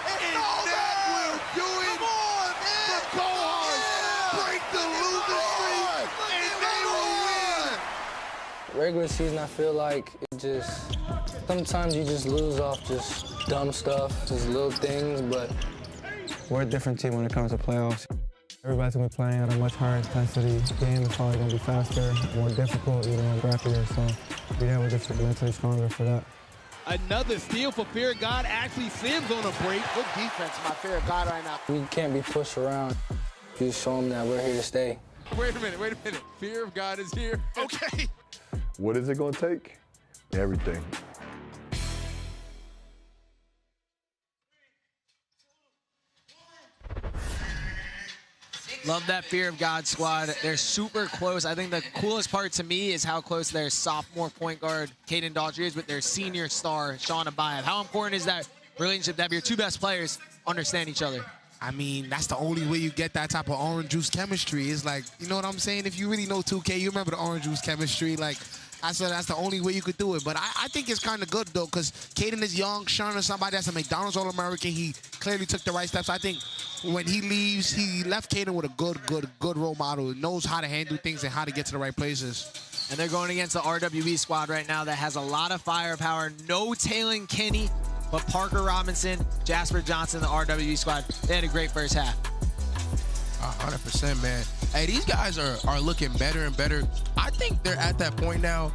It's over! That will do it! Come on, man! The Cohorts break the losing streak, and they will win! Regular season, I feel like it just, sometimes you just lose off just dumb stuff, just little things, but we're a different team when it comes to playoffs. Everybody's gonna be playing at a much higher intensity. The game is probably gonna be faster, more difficult, you know, rappier, so yeah, we're just mentally stronger for that. Another steal for Fear of God. Ashley Sims on a break. Good defense by Fear of God right now. we can't be pushed around. Just show them that we're here to stay. Wait a minute. Fear of God is here. Okay. What is it going to take? Everything. Love that Fear of God squad. They're super close. I think the coolest part to me is how close their sophomore point guard, Kaden Daughtry, is with their senior star, Shon Abaev. How important is that relationship to have your two best players understand each other? I mean, that's the only way you get that type of orange juice chemistry. Is like, you know what I'm saying? If you really know 2K, you remember the orange juice chemistry. Like, I said that's the only way you could do it. But I think it's kind of good, though, because Kaden is young. Shon is somebody that's a McDonald's All-American. He clearly took the right steps. I think when he leaves, he left Kaden with a good role model. Knows how to handle things and how to get to the right places. And they're going against the RWE squad right now that has a lot of firepower. No Taylon Kinney, but Parker Robinson, Jasper Johnson, the RWE squad. They had a great first half. 100%, man. Hey, these guys are looking better and better. I think they're at that point now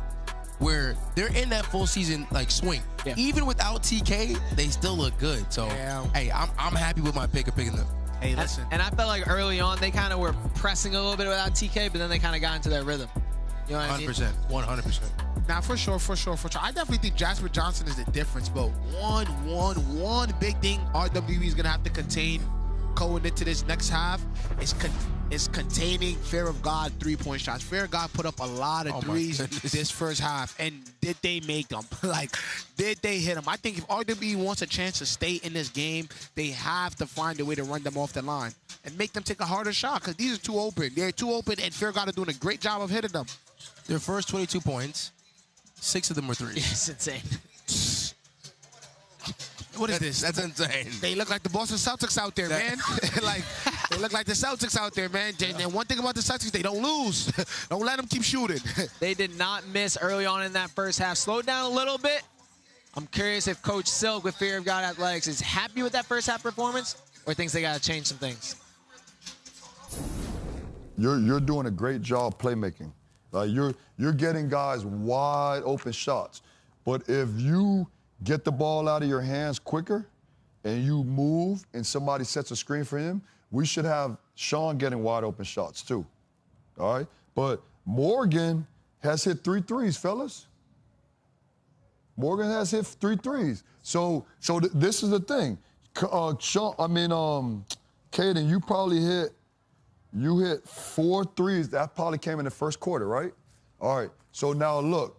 where they're in that full season like swing. Yeah. Even without TK, they still look good. So, hey, I'm happy with my pick of picking them. Hey, listen. And I felt like early on they kind of were pressing a little bit without TK, but then they kind of got into their rhythm. You know what I mean? 100%, 100%. Now, for sure. I definitely think Jasper Johnson is the difference, but one big thing RWE is gonna have to contain going into this next half is containing Fear of God three-point shots. Fear of God put up a lot of threes this first half, and did they make them? Like, did they hit them? I think if RWE wants a chance to stay in this game, they have to find a way to run them off the line and make them take a harder shot, because these are too open. They're too open, and Fear of God are doing a great job of hitting them. Their first 22 points, 6 of them were threes. It's insane. What is this? That's insane. They look like the Boston Celtics out there, man. Like, they look like the Celtics out there, man. And one thing about the Celtics, they don't lose. Don't let them keep shooting. They did not miss early on in that first half. Slowed down a little bit. I'm curious if Coach Silk with Fear of God Athletics is happy with that first half performance or thinks they got to change some things. You're doing a great job playmaking. Like you're getting guys wide open shots. But if you get the ball out of your hands quicker and you move and somebody sets a screen for him, we should have Shon getting wide open shots too. All right? But Morgan has hit 3 threes, fellas. Morgan has hit 3 threes. So this is the thing. Caden, you probably hit 4 threes. That probably came in the first quarter, right? All right. So now look,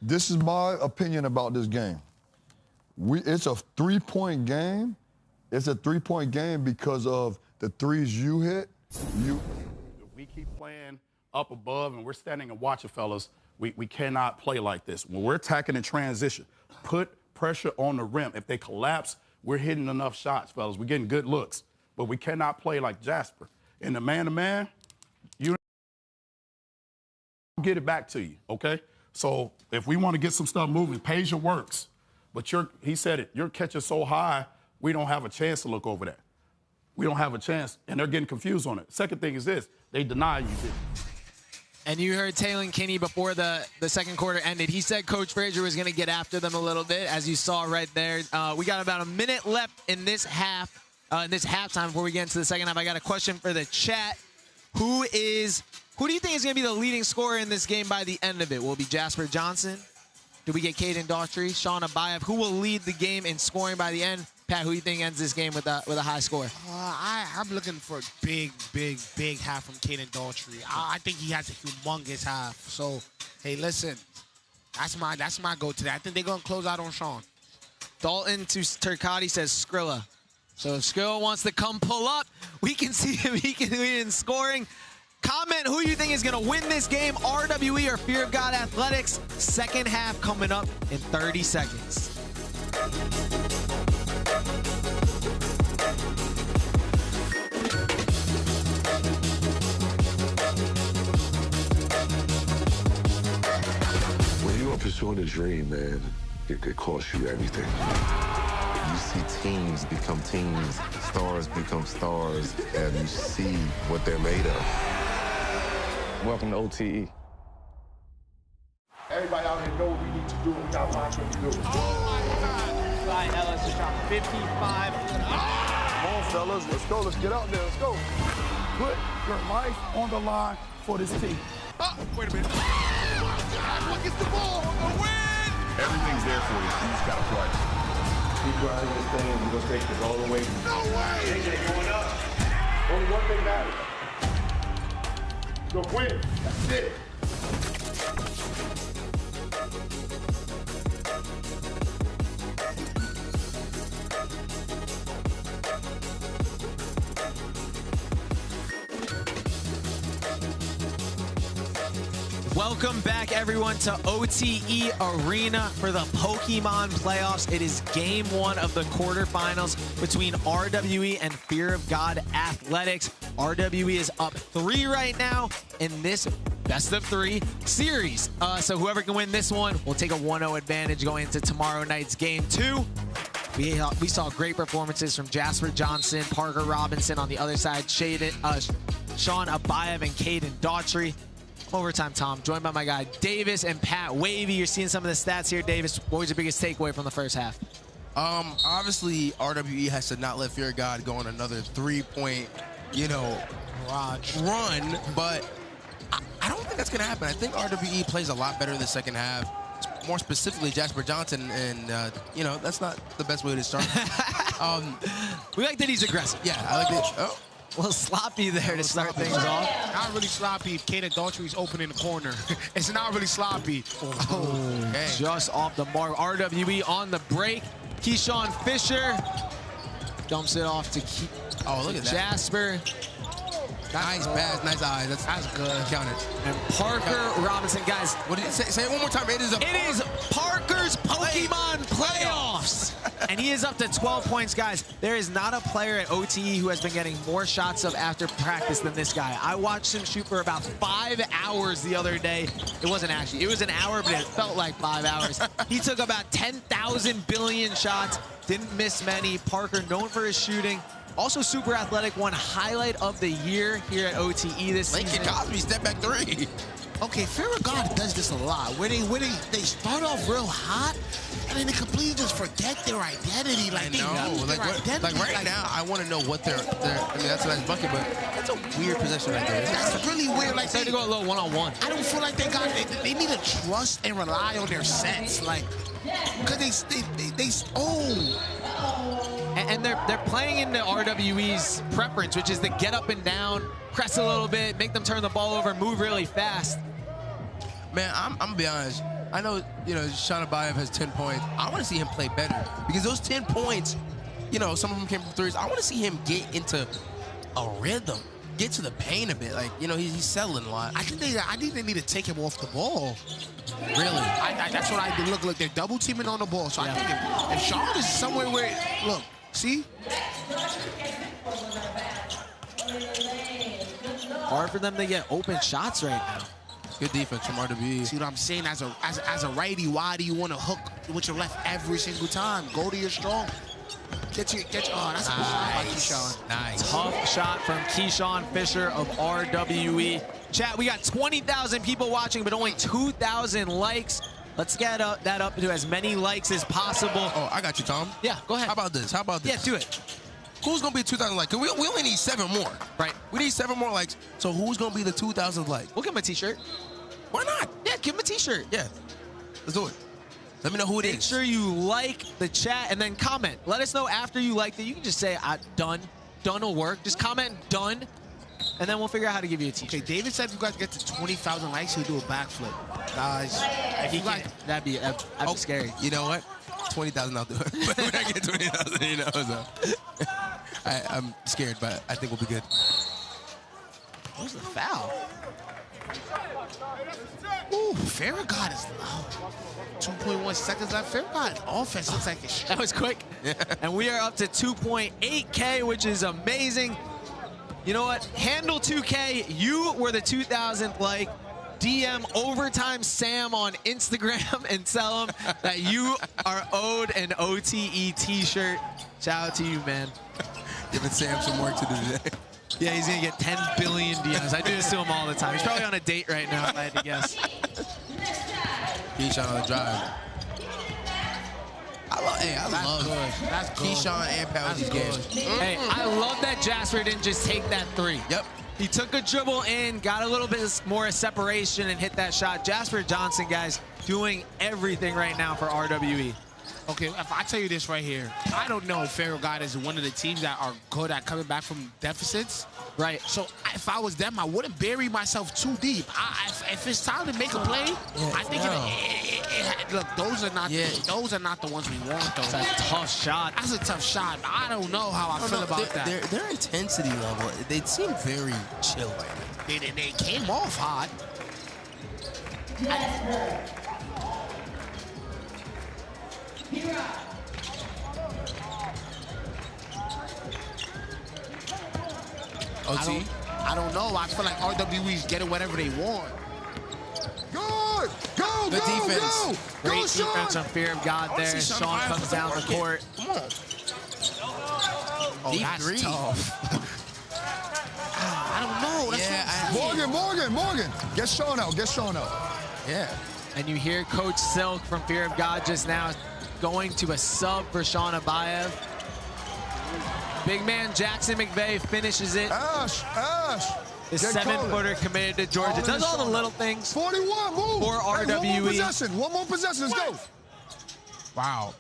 this is my opinion about this game. It's a 3-point game. It's a 3-point game because of the threes you hit. If we keep playing up above and we're standing and watching, fellas, we cannot play like this. When we're attacking in transition, put pressure on the rim. If they collapse, we're hitting enough shots, fellas. We're getting good looks. But we cannot play like Jasper. In the man-to-man, you get it back to you, okay? So if we want to get some stuff moving, Peja works. But he said it, you're catching so high, we don't have a chance to look over that. We don't have a chance, and they're getting confused on it. Second thing is this, they deny you this. And you heard Taylor Kinney before the second quarter ended. He said Coach Frazier was going to get after them a little bit, as you saw right there. We got about a minute left in this halftime before we get into the second half. I got a question for the chat. Who do you think is going to be the leading scorer in this game by the end of it? Will it be Jasper Johnson? Do we get Caden Daughtry, Shon Abaev? Who will lead the game in scoring by the end? Pat, who do you think ends this game with a high score? I'm looking for a big half from Caden Daughtry. I think he has a humongous half. So, hey, listen, that's my go today. I think they're going to close out on Shon. Dalton to Turcotti says Skrilla. So if Skrilla wants to come pull up, we can see him. He can lead in scoring. Comment who you think is going to win this game, RWE or Fear of God Athletics. Second half coming up in 30 seconds. When you are pursuing a dream, man, it could cost you everything. You see teams become teams, stars become stars, and you see what they're made of. Welcome to OTE. Everybody out here know what we need to do. We got lots of to do. Oh my God! Sly Ellis has shot 55. Come on, fellas. Let's go. Let's get out there. Let's go. Put your life on the line for this team. Wait a minute. Oh, my God. Look, it's the ball. The win. Everything's there for you. You just got to play. Keep grinding this thing, and we're going to take this all the way. No way. JJ going up. Only one thing matters. Go win. That's it. Welcome back, everyone, to OTE Arena for the Pokemon playoffs. It is game 1 of the quarterfinals between RWE and Fear of God Athletics. RWE is up 3 right now in this best-of-3 series. So whoever can win this one will take a 1-0 advantage going into tomorrow night's game 2. We saw great performances from Jasper Johnson, Parker Robinson on the other side, Shon Abaev and Caden Daughtry. Overtime Tom, joined by my guy Davis and Pat Wavy. You're seeing some of the stats here. Davis, what was your biggest takeaway from the first half? Obviously, RWE has to not let Fear of God go on another 3-point, run, but I don't think that's going to happen. I think RWE plays a lot better in the second half. More specifically, Jasper Johnson, and, that's not the best way to start. We like that he's aggressive. Yeah, I like that. Oh. A little sloppy there to start things off. Not really sloppy if Caden Daughtry's open in the corner. It's not really sloppy. Okay. Just off the mark. RWE on the break. Keyshawn Fisher dumps it off to look at Jasper. Nice pass, nice eyes. That's good. Count it. And Parker Robinson, guys. What did you say? Say it one more time. It is Parker's Pokemon playoffs. And he is up to 12 points, guys. There is not a player at OTE who has been getting more shots up after practice than this guy. I watched him shoot for about 5 hours the other day. It wasn't actually. It was an hour, but it felt like 5 hours. He took about 10,000 billion shots. Didn't miss many. Parker, known for his shooting. Also super athletic, won highlight of the year here at OTE this season. Lincoln Cosby, step back 3. Okay, Fear of God does this a lot. Where they start off real hot, and then they completely just forget their identity. Like they lose their identity. Like right now, I want to know what they're. I mean, that's a nice bucket, but that's a weird possession right there. That's really weird. Like they to go a little one-on-one. I don't feel like they need to trust and rely on their sets, like, because they And they're playing into RWE's preference, which is to get up and down, press a little bit, make them turn the ball over, move really fast. Man, I'm gonna be honest. I know, Shon Abaev has 10 points. I want to see him play better because those 10 points, some of them came from threes. I want to see him get into a rhythm, get to the paint a bit. Like, he's settling a lot. I think they need to take him off the ball. Really? That's what I did. Look, they're double teaming on the ball. So I think if Shon is somewhere where, look, see? Hard for them to get open shots right now. Good defense from RWE. See what I'm saying? As a righty, why do you want to hook with your left every single time? Go to your strong. Get your oh, that's a good shot by Keyshawn. Nice. Tough shot from Keyshawn Fisher of RWE. Chat, we got 20,000 people watching, but only 2,000 likes. Let's get that up to as many likes as possible. Oh, I got you, Tom. Yeah, go ahead. How about this? Yeah, do it. Who's going to be 2,000 likes? We only need 7 more. Right. We need 7 more likes. So who's going to be the 2,000 likes? We'll give him a T-shirt. Why not? Yeah, give him a T-shirt. Yeah. Let's do it. Let me know who it is. Make sure you like the chat and then comment. Let us know after you liked it. You can just say, done. Done will work. Just comment done, and then we'll figure out how to give you a T-shirt. Okay, David said if you guys get to 20,000 likes, he'll do a backflip. Guys, if you guys, that'd be scary. You know what? 20,000 I'll do it. But when I get 20,000, so. I'm scared, but I think we'll be good. What was the foul? Ooh, Farragut is low. 2.1 seconds left. Farragut offense looks like it's that was quick. And we are up to 2.8K, which is amazing. You know what? Handle 2K. You were the 2,000th like. DM Overtime Sam on Instagram and tell him that you are owed an OTE T-shirt. Shout out to you, man. Giving Sam some work to do today. Yeah, he's gonna get 10 billion DMs. I do this to him all the time. He's probably on a date right now, if I had to guess. Keyshawn on the drive. I love Keyshawn and Powell's game. Hey, I love that Jasper didn't just take that 3. Yep. He took a dribble in, got a little bit more separation, and hit that shot. Jasper Johnson, guys, doing everything right now for RWE. Okay, if I tell you this right here, I don't know if Farragut is one of the teams that are good at coming back from deficits. Right. So if I was them, I wouldn't bury myself too deep. If it's time to make a play, I think look, those are not the ones we want, though. That's a tough shot. That's a tough shot. I don't know how I feel about that. Their intensity level, they seem very chill right now. They came off hot. OT? I don't know. I feel like RWE's getting whatever they want. Good! Go, Good defense. Go! Great Go, defense on Fear of God there. Shon comes down the court. Come on. Oh, Deep that's three. tough. I don't know. Morgan. Get Shon out. Yeah. And you hear Coach Silk from Fear of God just now going to a sub for Shon Abaev. Big man Jackson McVeigh finishes it. Ash. The 7-footer committed to Georgia. Does all the little things 41, move. for RWE. One more possession. Let's go. Wow.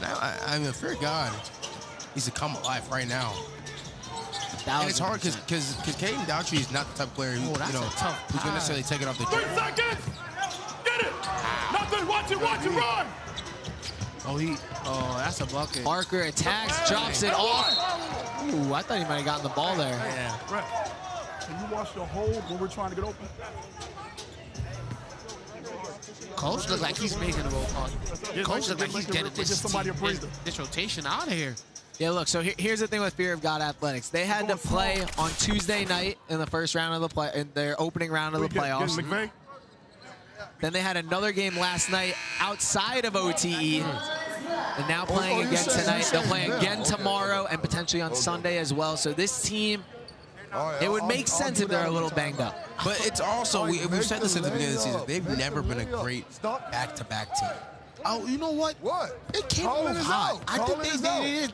Now, I mean, Fear of God needs to come alive right now. And it's hard because Caden Dowtree is not the type of player who, who's going to necessarily take it off the 3 seconds! Get it! Nothing, watch it, run! Oh, that's a bucket. Parker attacks, drops it off. Ooh, I thought he might have gotten the ball there. Yeah. Right. Can you watch the hole when we're trying to get open? Coach looks like he's making a roll call. Coach looks like he's getting this rotation out of here. Yeah, look, so here's the thing with Fear of God Athletics. They had to play on Tuesday night in the first round of the in their opening round of the playoffs. Then they had another game last night outside of OTE. And now playing again tonight. They'll play again tomorrow and potentially on Sunday as well. So this team, it would make sense if they're a little banged up. But it's also, we've said this at the beginning of the season, they've never been a great back-to-back team. Oh, you know what? What? It came off hot. I think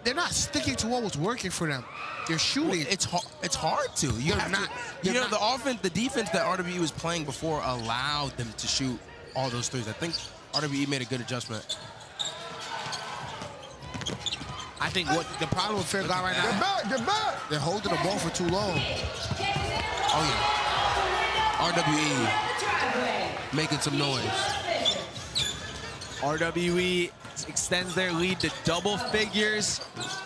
they're not sticking to what was working for them. They're shooting. Well, it's hard to. You know, the defense that RWE was playing before allowed them to shoot all those threes. I think RWE made a good adjustment. I think what the problem with Fear of God right now. Get back! They're holding the ball for too long. Oh yeah. RWE making some noise. RWE extends their lead to double figures.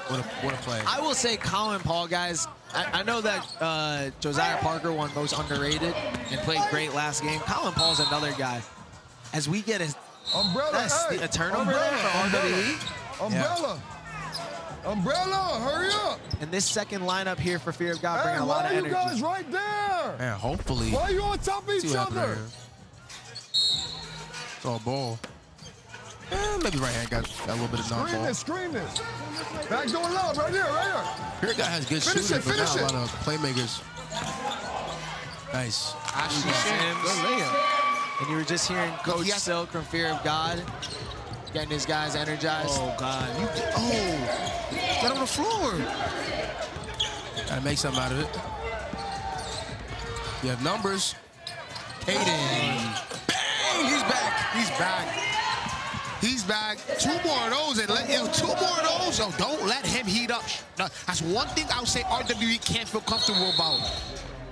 What a play. I will say Colin Paul, guys. I know that Josiah Parker won most underrated and played great last game. Colin Paul's another guy. As we get a turnover there for RWE. Umbrella. Umbrella, hurry up. And this second lineup here for Fear of God bringing a lot of energy. You guys right there? Man, hopefully. Why are you on top of each other? It's all ball. Maybe right hand got a little bit of non-ball. Screen this. Back door love, right here, right here. Fear of God has good shooting, but not a lot of playmakers. Nice. Ashley Sims. And you were just hearing Coach Silk from Fear of God getting his guys energized. Oh, God. Get on the floor. Gotta make something out of it. You have numbers. Caden. Bang! He's back. He's back. He's back. 2 more of those. And 2 more of those. So don't let him heat up. That's one thing I would say RWE can't feel comfortable about.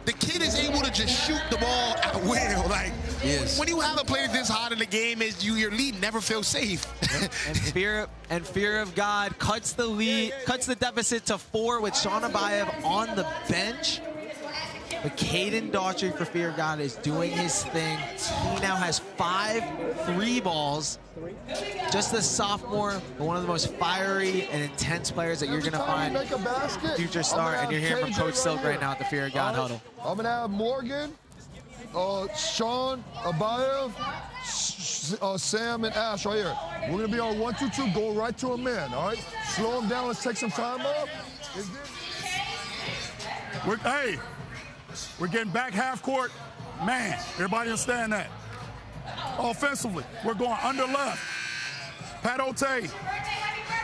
The kid is able to just shoot the ball at will. Like, when you have a player this hot in the game, your lead never feels safe. and Fear of God cuts the lead, cuts the deficit to 4 with Shon Abaev on the bench. But Caden Daughtry for Fear of God is doing his thing. He now has 5 3 balls. Just the sophomore, but one of the most fiery and intense players that you're going to find future star. And you're hearing from Coach Silk right now at the Fear of God huddle. I'm going to have Morgan, Shon Abaev, Sam, and Ash right here. We're going to be on 1-2-2, go right to a man, all right? Slow him down, let's take some time off. We're getting back half court. Man, everybody understand that. Offensively, we're going under left. Pat Ote,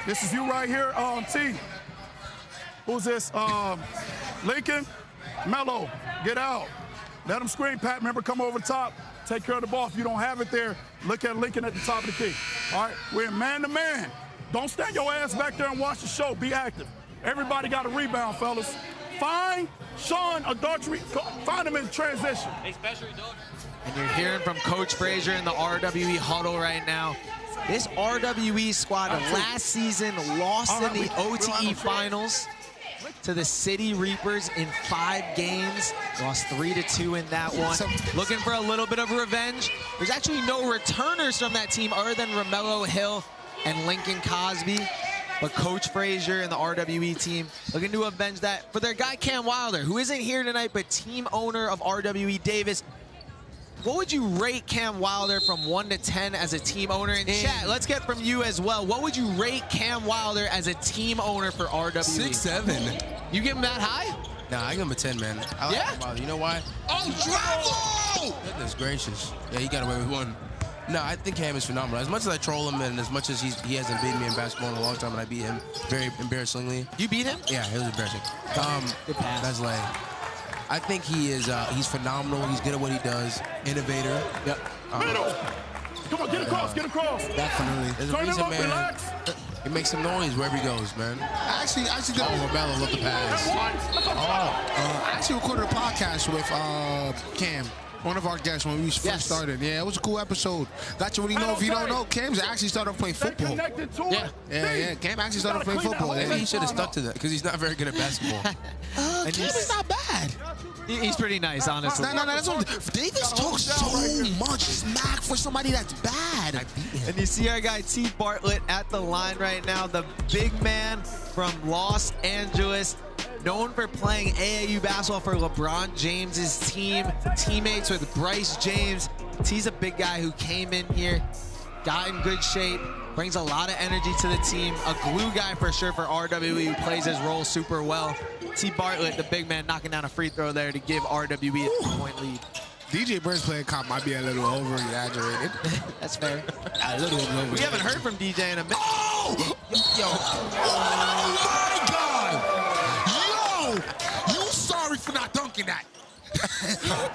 this is you right here, T. Who's this? Lincoln, Mello, get out. Let him screen, Pat. Remember, come over the top. Take care of the ball. If you don't have it there, look at Lincoln at the top of the key. All right, we're man-to-man. Don't stand your ass back there and watch the show. Be active. Everybody got a rebound, fellas. Find Shon Daughtry. Find him in transition. And you're hearing from Coach Frazier in the RWE huddle right now. This RWE squad last season lost in the OTE finals to the City Reapers in 5 games. Lost 3-2 in that one. Looking for a little bit of revenge. There's actually no returners from that team other than Romello Hill and Lincoln Cosby. But Coach Frazier and the RWE team looking to avenge that for their guy Cam Wilder, who isn't here tonight, but team owner of RWE Davis. What would you rate Cam Wilder from 1 to 10 as a team owner? In chat, let's get from you as well. What would you rate Cam Wilder as a team owner for RWE? 6-7. You give him that high? Nah, I give him a 10, man. I like Cam Wilder. You know why? Oh, Bravo! Goodness gracious. Yeah, he got away with 1. No, I think Cam is phenomenal. As much as I troll him and as much as he hasn't beaten me in basketball in a long time, and I beat him very embarrassingly. You beat him? Yeah, it was embarrassing. Good pass. That's lame. I think he is. He's phenomenal. He's good at what he does. Innovator. Yep. Middle. Come on, get across. Get across. Definitely. There's a reason, man. Relax. He makes some noise wherever he goes, man. I actually did. Romello loved the pass. I actually recorded a podcast with Cam. One of our guests when we first started. Yeah, it was a cool episode. Got you really know. If you don't know, Cam's actually started off playing football. Yeah. Cam actually started playing football. Maybe he should have stuck to that because he's not very good at basketball. And Cam is not bad. He's pretty nice, honestly. No, that's what Davis talks so much smack for somebody that's bad. And you see our guy T. Bartlett at the line right now, the big man from Los Angeles, known for playing AAU basketball for LeBron James's team, teammates with Bryce James. T's a big guy who came in here, got in good shape, brings a lot of energy to the team, a glue guy for sure for RWE, who plays his role super well. T. Bartlett, the big man, knocking down a free throw there to give RWE a 2-point lead. DJ Bird's playing comp might be a little over-exaggerated. That's fair. A little over. We haven't heard from DJ in a minute. Oh! Yo! Oh my God! Yo! You sorry for not dunking that.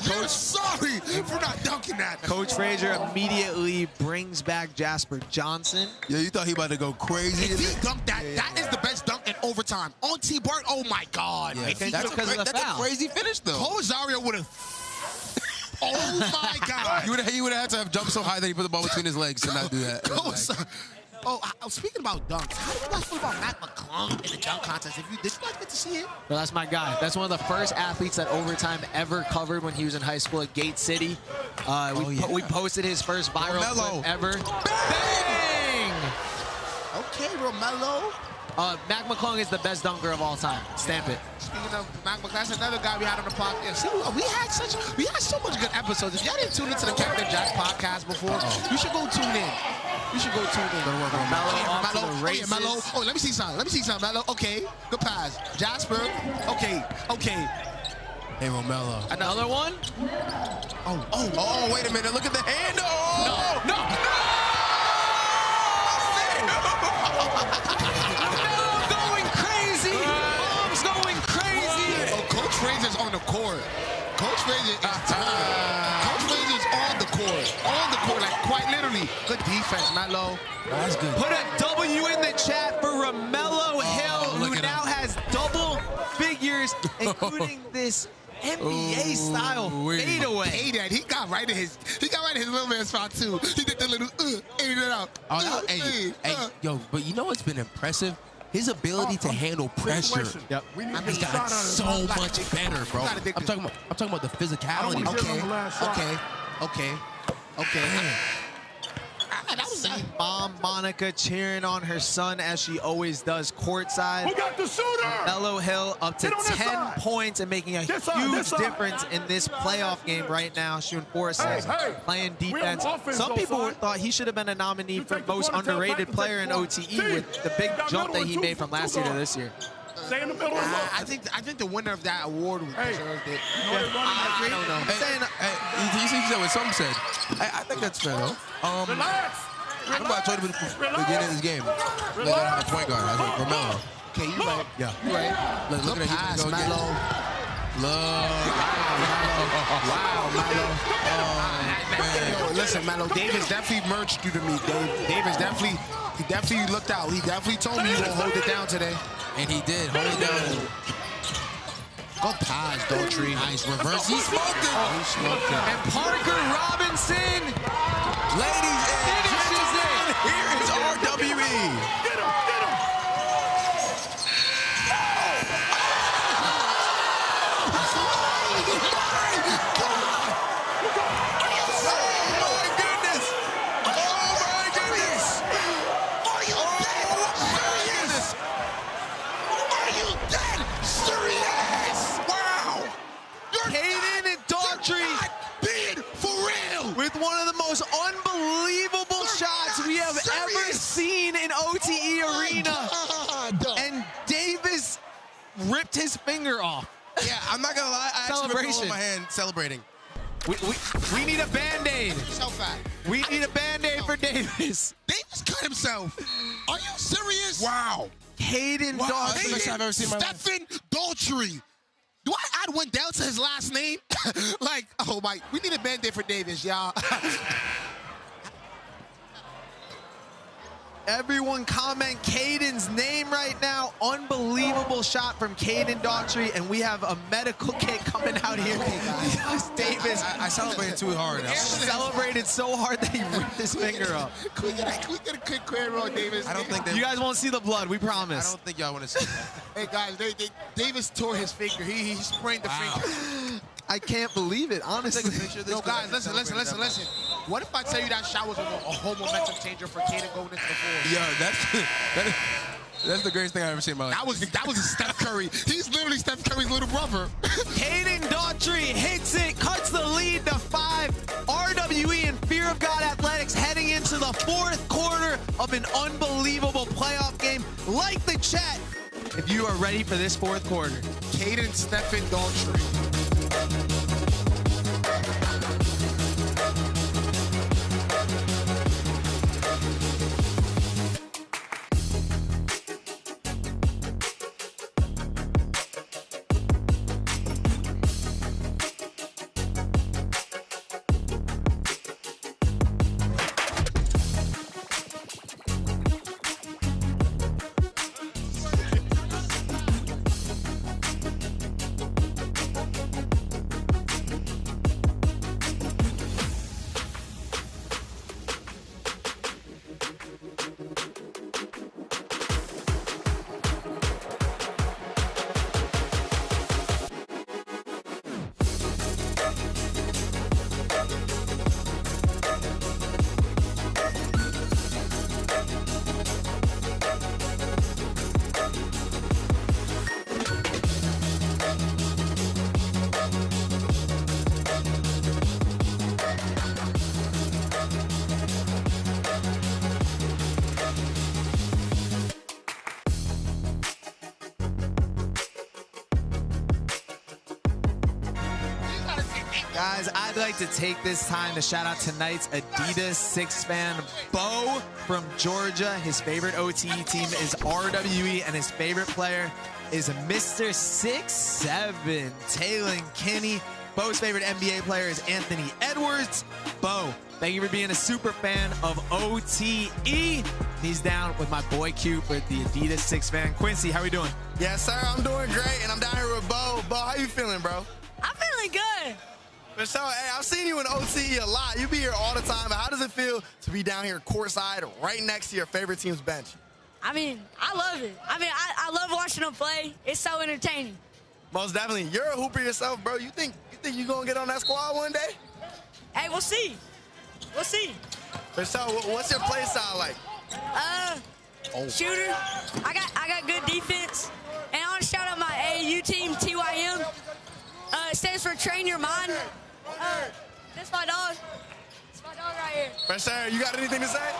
You're sorry for not dunking that. Coach Frazier immediately brings back Jasper Johnson. Yeah, you thought he about to go crazy. If he dunked that, that is the best dunk in overtime. On T. Bart, oh my God. Yeah, that's a crazy finish, though. Cole Rosario would have... Oh my God! He would have had to have jumped so high that he put the ball between his legs to not do that. Speaking about dunks, how do you guys feel about Mac McClung in the dunk contest? Did you guys get to see it? Well, that's my guy. That's one of the first athletes that Overtime ever covered when he was in high school at Gate City. We posted his first viral clip ever. Bang! Okay, Romello. Mac McClung is the best dunker of all time. Stamp it. Speaking of Mac McClung, that's another guy we had on the podcast. See, we had so much good episodes. If y'all didn't tune into the Captain Jack podcast before, you should go tune in. You should go tune in. Mello. Oh, let me see something. Mello. Okay, good pass. Jasper. Okay. Hey, Romello. Another one? Oh, wait a minute. Look at the hand. Oh! No! Going crazy! Mom's going crazy! Oh, Coach Frazier's on the court. Coach Frazier is Coach Frazier's on the court, like quite literally. Good defense, Mello. That's good. Put a W in the chat for Romello Hill, who now has double figures, including this NBA-style fadeaway. He got right in his little man spot too. He did the little ate it out. Yo, but you know what's been impressive? His ability to handle pressure. Yep. He's gotten so much better, bro. I'm talking about the physicality. Okay. Mom Monica cheering on her son as she always does courtside. Who got the shooter? Mello Hill up to 10 points and making a huge difference in this playoff game right now. Shooting 4 assists, playing defense. Some people thought he should have been a nominee for most underrated player in OTE with the big jump that he made from last year to this year. Stay in the middle. I think the winner of that award deserved it. I don't know. You see what some said. I think that's fair, though. Relax. Remember I told you at the beginning of this game. They don't have a point guard. I was like, Romello. Okay, you right. Yeah. You right. Look at pass, him. Mello. Wow, Mello. Oh, man. Listen, Mello, Davis definitely merged you to me. Davis definitely looked out. He definitely told me you were going to hold it down today. And he did. Hold it down. Good pass, Daughtry. Nice reverse. He smoked it. He smoked it. And Parker Robinson, ladies and gentlemen, here is RWE. Get him. with one of the most unbelievable shots we have ever seen in OTE Arena. And Davis ripped his finger off. Yeah, I'm not gonna lie. I actually ripped all of my hand celebrating. We need a Band-Aid. We need a Band-Aid for Davis. Davis cut himself. Are you serious? Wow. Hayden Daughtry. Best I've ever seen in my life. Stephen Daughtry. Do I add one down to his last name? Like, oh my, we need a Band-Aid for Davis, y'all. Everyone comment Caden's name right now. Unbelievable shot from Caden Daughtry, and we have a medical kit coming out here. Davis, I celebrated too hard. Celebrated so hard that he ripped his finger up. Can we get a quick clear roll, Davis? I don't think You guys won't see the blood, we promise. I don't think y'all want to see that. Hey guys, Davis tore his finger. He sprained the finger. I can't believe it, honestly. No, guys, listen. What if I tell you that shot was a whole momentum changer for Caden going into the fourth? Yo, that's the greatest thing I've ever seen in my life. That was Steph Curry. He's literally Steph Curry's little brother. Caden Daughtry hits it, cuts the lead to 5. RWE and Fear of God Athletics heading into the fourth quarter of an unbelievable playoff game. Like the chat if you are ready for this fourth quarter. Caden Stephen Daughtry. Guys, I'd like to take this time to shout out tonight's Adida 6 fan, Bo from Georgia. His favorite OTE team is RWE, and his favorite player is Mr. 6'7", Taylor Kinney. Bo's favorite NBA player is Anthony Edwards. Bo, thank you for being a super fan of OTE. He's down with my boy Q for the Adidas 6 fan. Quincy, how we doing? Yes, sir. I'm doing great, and I'm down here with Bo. Bo, how you feeling, bro? I'm feeling good. So, hey, I've seen you in OTE a lot. You be here all the time. But how does it feel to be down here courtside right next to your favorite team's bench? I mean, I love it. I love watching them play. It's so entertaining. Most definitely. You're a hooper yourself, bro. You think you're going to get on that squad one day? Hey, we'll see. We'll see. So, what's your play style like? Shooter. I got good defense. And I want to shout out my AAU team, TYM. It stands for Train Your Mind. That's my dog. That's my dog right here. Fresh Air, you got anything to say?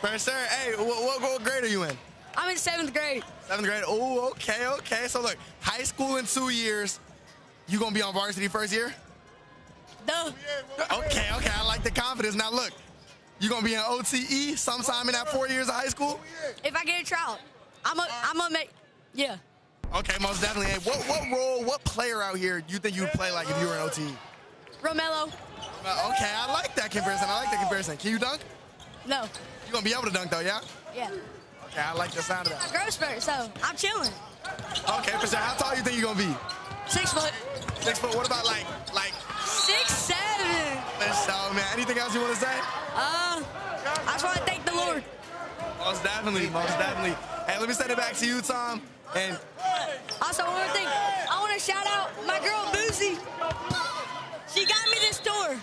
Fresh Air, hey, what grade are you in? I'm in 7th grade. 7th grade. Oh, okay. So look, high school in 2 years. You gonna be on varsity first year? Duh. Okay. I like the confidence. Now look, you gonna be in OTE sometime in that 4 years of high school? If I get a tryout, I'm gonna make. Yeah. Okay, most definitely. Hey, what role, what player out here do you think you'd play like if you were in OTE? Romello. Okay, I like that comparison. Can you dunk? No. You gonna be able to dunk though, yeah? Yeah. Okay, I like the sound of that. Growth spurt, so I'm chilling. Okay, for sure. How tall you think you're gonna be? 6 foot. 6 foot. What about like 6'7". So, man, anything else you want to say? I just want to thank the Lord. Most definitely. Hey, let me send it back to you, Tom. And also, one more thing. I want to shout out my girl, Boozy. She got me this tour.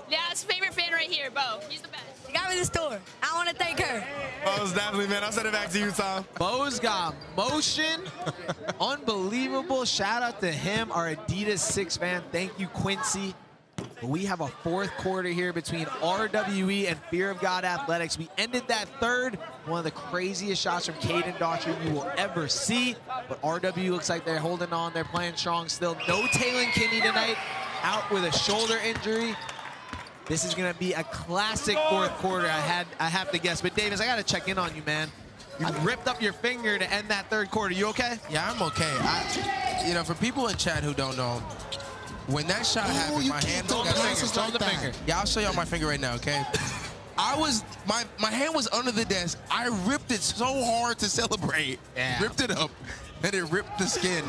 Yeah, it's favorite fan right here, Bo. He's the best. She got me this tour. I want to thank her. Most definitely, man. I'll send it back to you, Tom. Bo's got motion. Unbelievable. Shout out to him, our Adidas 6 fan. Thank you, Quincy. We have a fourth quarter here between RWE and Fear of God Athletics. We ended that third. One of the craziest shots from Caden Daughtry you will ever see. But RWE looks like they're holding on. They're playing strong still. No Taylor Kinney tonight. Out with a shoulder injury. This is going to be a classic fourth quarter, I have to guess. But Davis, I got to check in on you, man. You ripped up your finger to end that third quarter. You okay? Yeah, I'm okay. For people in chat who don't know, when that shot happened, my hand Show the finger. Yeah, I'll show y'all my finger right now, okay? my hand was under the desk. I ripped it so hard to celebrate. Yeah. Ripped it up. And it ripped the skin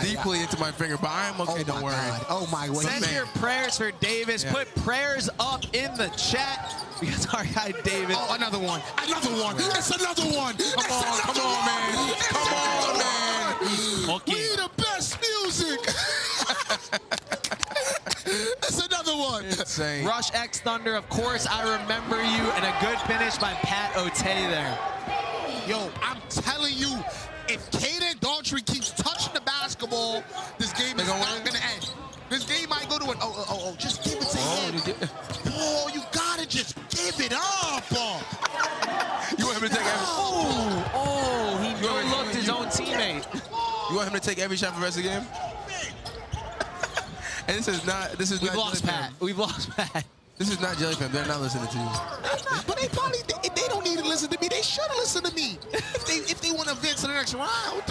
deeply into my finger, but I'm okay, don't worry. Oh my God. Send your prayers for Davis. Yeah. Put prayers up in the chat because our guy Davis. Oh, another one. Another one. It's another one. Come on, man. Come on, man. We the best music. That's another one. Insane. Rush X Thunder, of course, I remember you, and a good finish by Pat O'Tay there. Yo, I'm telling you, if Caden Daughtry keeps touching the basketball, this game is not going to end. This game might go to an just give it to him. Oh, you got to just give it up. You want him to take every... He no-looked his own teammate. You want him to take every shot for the rest of the game? And this is not We've lost Pat. We've lost Pat. This is not JellyFam. They're not listening to you. But they probably, they don't need to listen to me. They should have listened to me if they want to advance to the next round.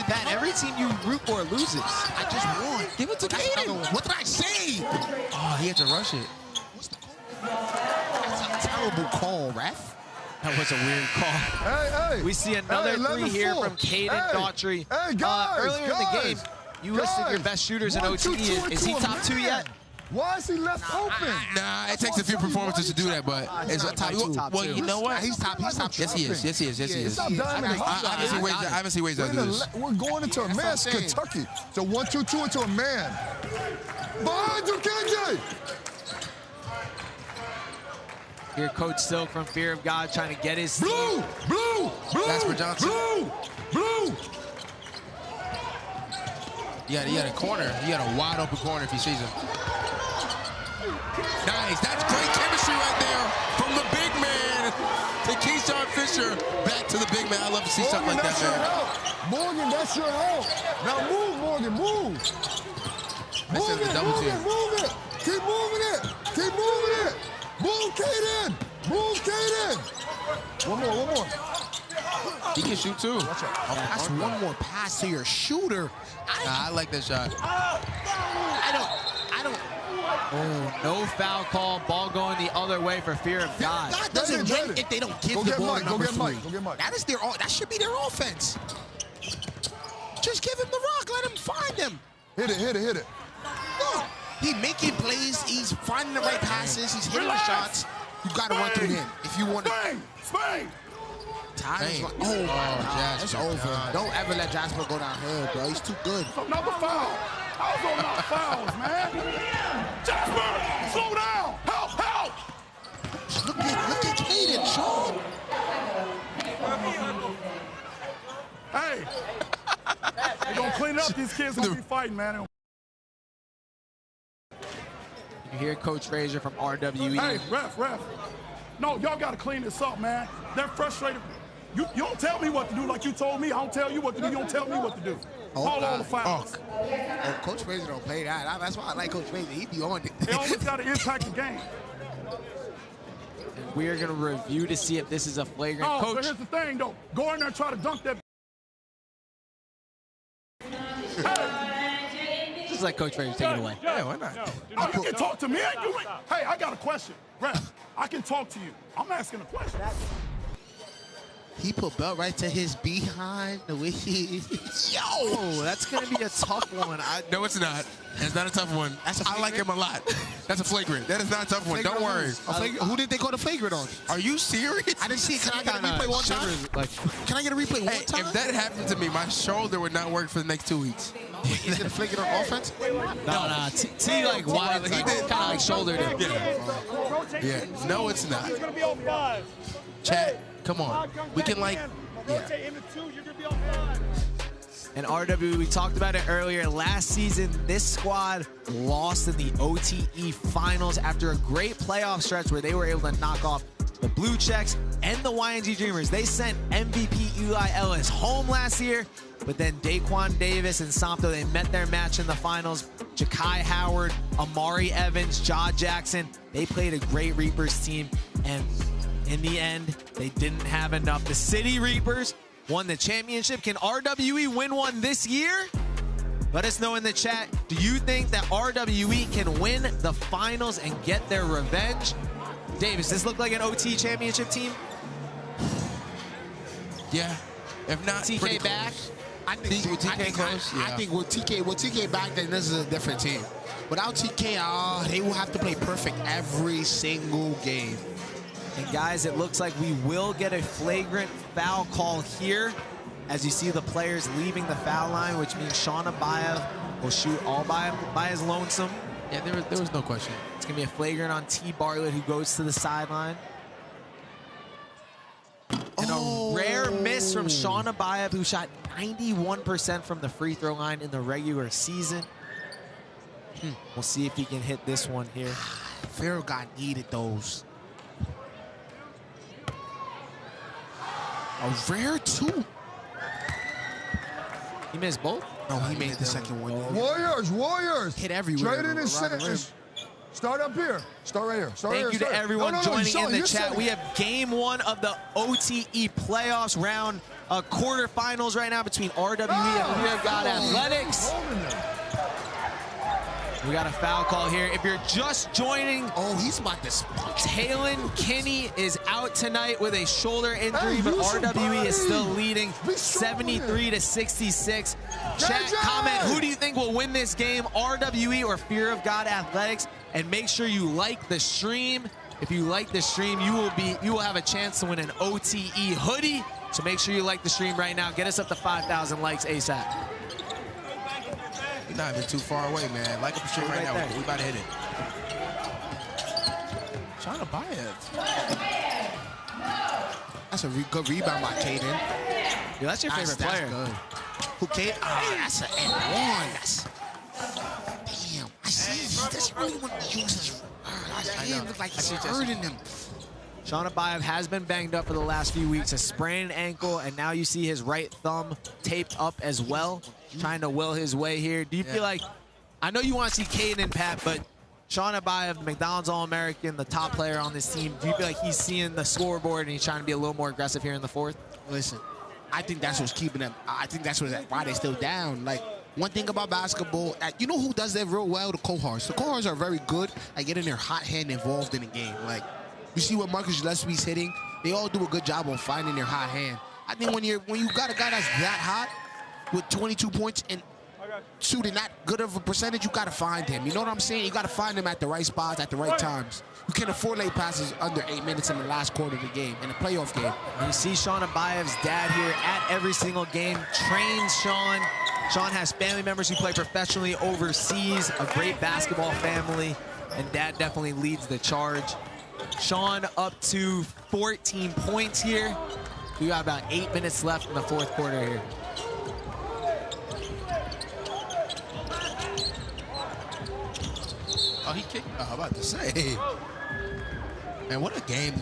Pat, every team you root for loses. I just won. Give it to Caden. What did I say? Oh, he had to rush it. That's a terrible call, ref. That was a weird call. Hey. We see another three here from Caden Daughtry. Hey, guys, earlier in the game, you listed your best shooters in OTE. Is he top 2 yet? Why is he left open? Nah, it takes a few performances to do that, but it's top two. Well, you know what? He's top. Yes, he is. Yes, he is. Yes, he is. Stop diving in. I haven't seen ways to do this. We're going into a man, Kentucky. So 1-2-2 into a man. Behind you, KJ. Here, Coach Silk from Fear of God trying to get his Blue. That's for Johnson. Blue. You got a corner. You got a wide open corner if he sees him. Nice. That's great chemistry right there from the big man to Keyshawn Fisher. Back to the big man. I love to see something like that, man. Morgan, that's your help. Now move, Morgan, move. Move it. Keep moving it. Move, Caden. One more. He can shoot too. That's one more pass to your shooter. I like that shot. I don't. Oh, no foul call. Ball going the other way for Fear of God. God doesn't win if they don't give the ball to number 3. Go get Mike. That should be their offense. Just give him the rock. Let him find him. Hit it. Look, he's making plays. He's finding the right passes. He's hitting the shots. You got to run through him if you want to. Spain. Time is like, oh my God, it's over. Don't ever let Jasper go downhill, bro. He's too good. Another foul. I was on my fouls, man. Jasper, slow down. Help. Look at Caden, Shon. Hey. They're going to clean it up. These kids going to be fighting, man. You hear Coach Frazier from RWE. Hey, ref. No, y'all got to clean this up, man. They're frustrated. You don't tell me what to do like you told me. I don't tell you what to do. You don't tell me what to do. Call all the fouls. Oh, Coach Frazier don't play that. That's why I like Coach Frazier. He be on it. They always got to impact the game. And we are going to review to see if this is a flagrant. Oh, Coach. but here's the thing, though. Go in there and try to dunk that. Just like Coach Frazier, take it away. Yeah, why not? You can talk to me. Hey, I got a question. Ref, I can talk to you. I'm asking a question. He put belt right to his behind. The way he Yo, that's going to be a tough one. No, it's not. It's not a tough one. I like him a lot. That's a flagrant. That is not a tough one. Don't worry. Who did they call the flagrant on? Are you serious? I didn't see it. Can I get a replay one time? Can I get a replay one time? If that happened to me, my shoulder would not work for the next 2 weeks. Is it a flagrant on offense? No. T like wide. He did kind of like shouldered it. Yeah. No, it's not. Chat. Come on. We can And RWE, we talked about it earlier. Last season, this squad lost in the OTE finals after a great playoff stretch where they were able to knock off the Blue Checks and the YNG Dreamerz. They sent MVP Eli Ellis home last year, but then Daquan Davis and Samto, they met their match in the finals. Ja'Kai Howard, Amari Evans, Ja Jackson, they played a great Reapers team, and in the end, they didn't have enough. The City Reapers won the championship. Can RWE win one this year? Let us know in the chat. Do you think that RWE can win the finals and get their revenge? Dave, does this look like an OT championship team? Yeah. If not, TK back. I think with TK close, yeah. I think with TK back, then this is a different team. Without TK, they will have to play perfect every single game. And guys, it looks like we will get a flagrant foul call here as you see the players leaving the foul line, which means Shon Abaev will shoot all by his lonesome. Yeah, there was no question. It's going to be a flagrant on T. Bartlett, who goes to the sideline. And a rare miss from Shon Abaev, who shot 91% from the free throw line in the regular season. We'll see if he can hit this one here. Pharaoh God needed those. A rare two. He missed both? No, he made the second one. Warriors. Hit everywhere. Straight in his sentence. Start up here. Start right here. Thank you to everyone joining in the chat. We have game 1 of the OTE playoffs round quarterfinals right now between RWE and Fear of God Athletics. We got a foul call here. If you're just joining, he's about to spot. Talon Kinney is out tonight with a shoulder injury, but RWE is still leading 73-66. Chat, comment, who do you think will win this game, RWE or Fear of God Athletics? And make sure you like the stream. If you like the stream, you will have a chance to win an OTE hoodie. So make sure you like the stream right now. Get us up to 5,000 likes ASAP. You're not even too far away, man. Like up the stream right now. We about to hit it. Shon Abaev. That's a good rebound by Caden. Yeah, that's your favorite player. Good. Who Caden? Oh, that's an N1. Damn. I see. He doesn't really want to use his hand. Look like he's hurting him. Shon Abaev has been banged up for the last few weeks, a sprained ankle, and now you see his right thumb taped up as well, trying to will his way here. Do you feel like, I know you want to see Caden, Pat, but Shon Abaev, the McDonald's All-American, the top player on this team, do you feel like he's seeing the scoreboard and he's trying to be a little more aggressive here in the fourth? Listen, I think that's what's keeping them. I think that's why they're still down. Like, one thing about basketball, you know who does that real well? The Cohorts. The Cohorts are very good at getting their hot hand involved in the game. Like, you see what Marcus Gillespie's hitting? They all do a good job on finding their hot hand. I think when you got a guy that's that hot with 22 points and shooting that good of a percentage, you got to find him. You know what I'm saying? You got to find him at the right spots at the right times. You can't afford late passes under 8 minutes in the last quarter of the game, in a playoff game. And you see Shon Abaev's dad here at every single game, trains Shon. Shon has family members who play professionally overseas, a great basketball family, and dad definitely leads the charge. Shon up to 14 points here. We got about 8 minutes left in the fourth quarter here. Oh, he kicked. I'm about to say. Man, what a game.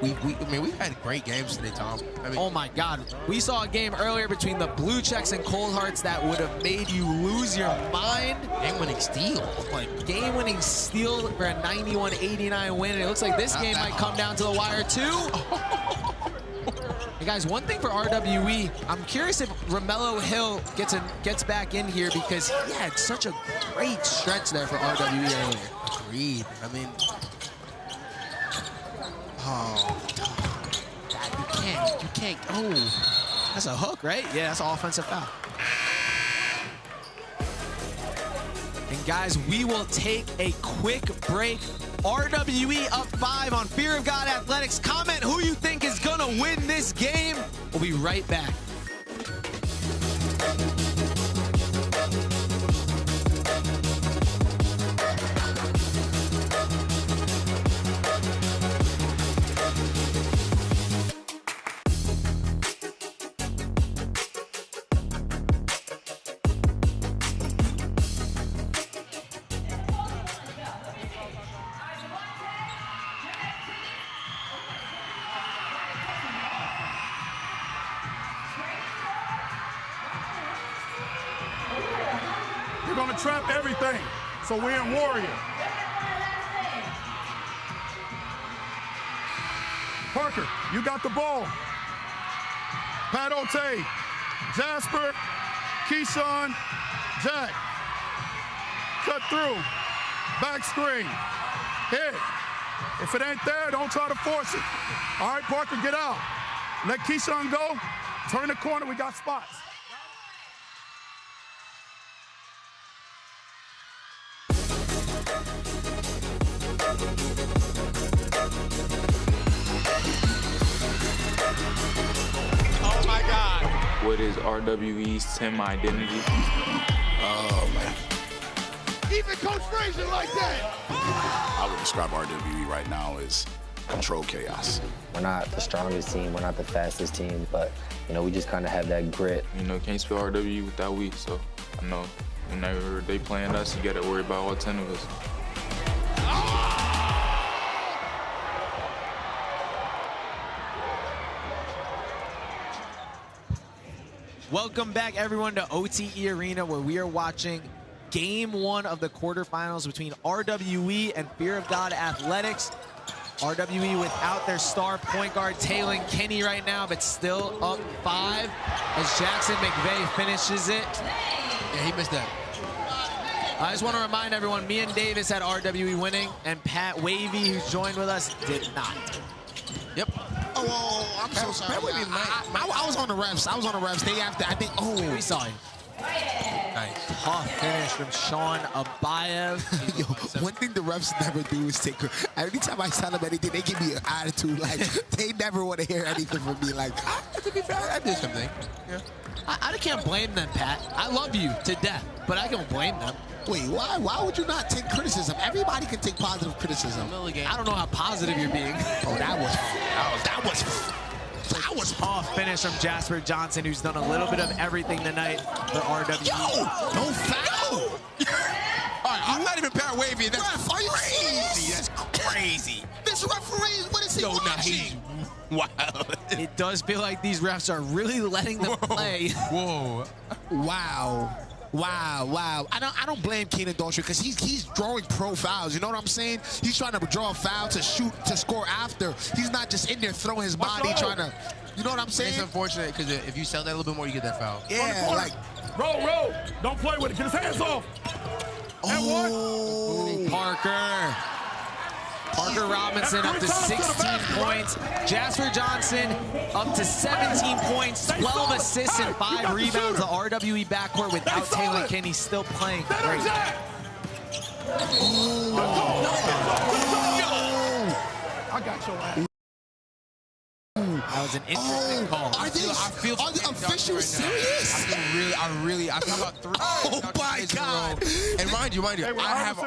I mean, we've had great games today, Tom. I mean, oh my God. We saw a game earlier between the Blue Checks and Cold Hearts that would have made you lose your mind. Game-winning steal. Like, game-winning steal for a 91-89 win. And it looks like this game might come down to the wire too. Hey guys, one thing for RWE, I'm curious if Romello Hill gets back in here because he had such a great stretch there for RWE earlier. Agreed. I mean, oh, you can't. Oh, that's a hook, right? Yeah, that's an offensive foul. And guys, we will take a quick break. RWE up 5 on Fear of God Athletics. Comment who you think is gonna win this game. We'll be right back. We're gonna trap everything, so we're in Warrior. Parker, you got the ball. Pat Ote, Jasper, Keyshawn, Jack. Cut through, back screen, hit, If it ain't there, don't try to force it. All right, Parker, get out. Let Keyshawn go. Turn the corner. We got spots. Oh my God. What is RWE's team identity? Oh, man. Even Coach Frazier like that. I would describe RWE right now as control chaos. We're not the strongest team, we're not the fastest team, but, you know, we just kind of have that grit. You know, can't spell RWE without we, so I know whenever they playing us, you got to worry about all 10 of us. Welcome back, everyone, to OTE Arena, where we are watching Game 1 of the quarterfinals between RWE and Fear of God Athletics. RWE without their star point guard, Taylon Kenny, right now, but still up 5 as Jackson McVeigh finishes it. Yeah, he missed that. I just want to remind everyone, me and Davis had RWE winning, and Pat Wavy, who's joined with us, did not. Yep. Oh, I'm so sorry. I was on the refs. I was on the refs. Day after, I think, we saw him. Nice. Tough finish from Shon Abaev. Yo, one thing the refs never do is take. Anytime I tell them anything, they give me an attitude. Like, they never want to hear anything from me. Like, to be fair, I did something. Yeah. I can't blame them, Pat. I love you to death, but I don't blame them. Wait, why? Why would you not take criticism? Everybody can take positive criticism. I don't know how positive you're being. Oh, that was tough finish from Jasper Johnson, who's done a little bit of everything tonight for RWE. Yo, no foul. All right, I'm not even Pat Wavy. That's Are you crazy. That's crazy. This referee, what is he watching? Wow. It does feel like these refs are really letting them play. Whoa. Wow. Wow. I don't blame Kenan Daughtry because he's drawing pro fouls. You know what I'm saying? He's trying to draw a foul to shoot, to score after. He's not just in there throwing his body trying to, you know what I'm saying? It's unfortunate because if you sell that a little bit more, you get that foul. Yeah, like. Roll. Don't play with it. Get his hands off. Oh. Parker Robinson up to 16 points. Jasper Johnson up to 17 points, 12 assists and 5 rebounds. The RWE backcourt without Taylon Kenny still playing great. I got your ass. That was an interesting call. Are the officials serious? I feel about 3. Oh my God. And mind you, Hey, I have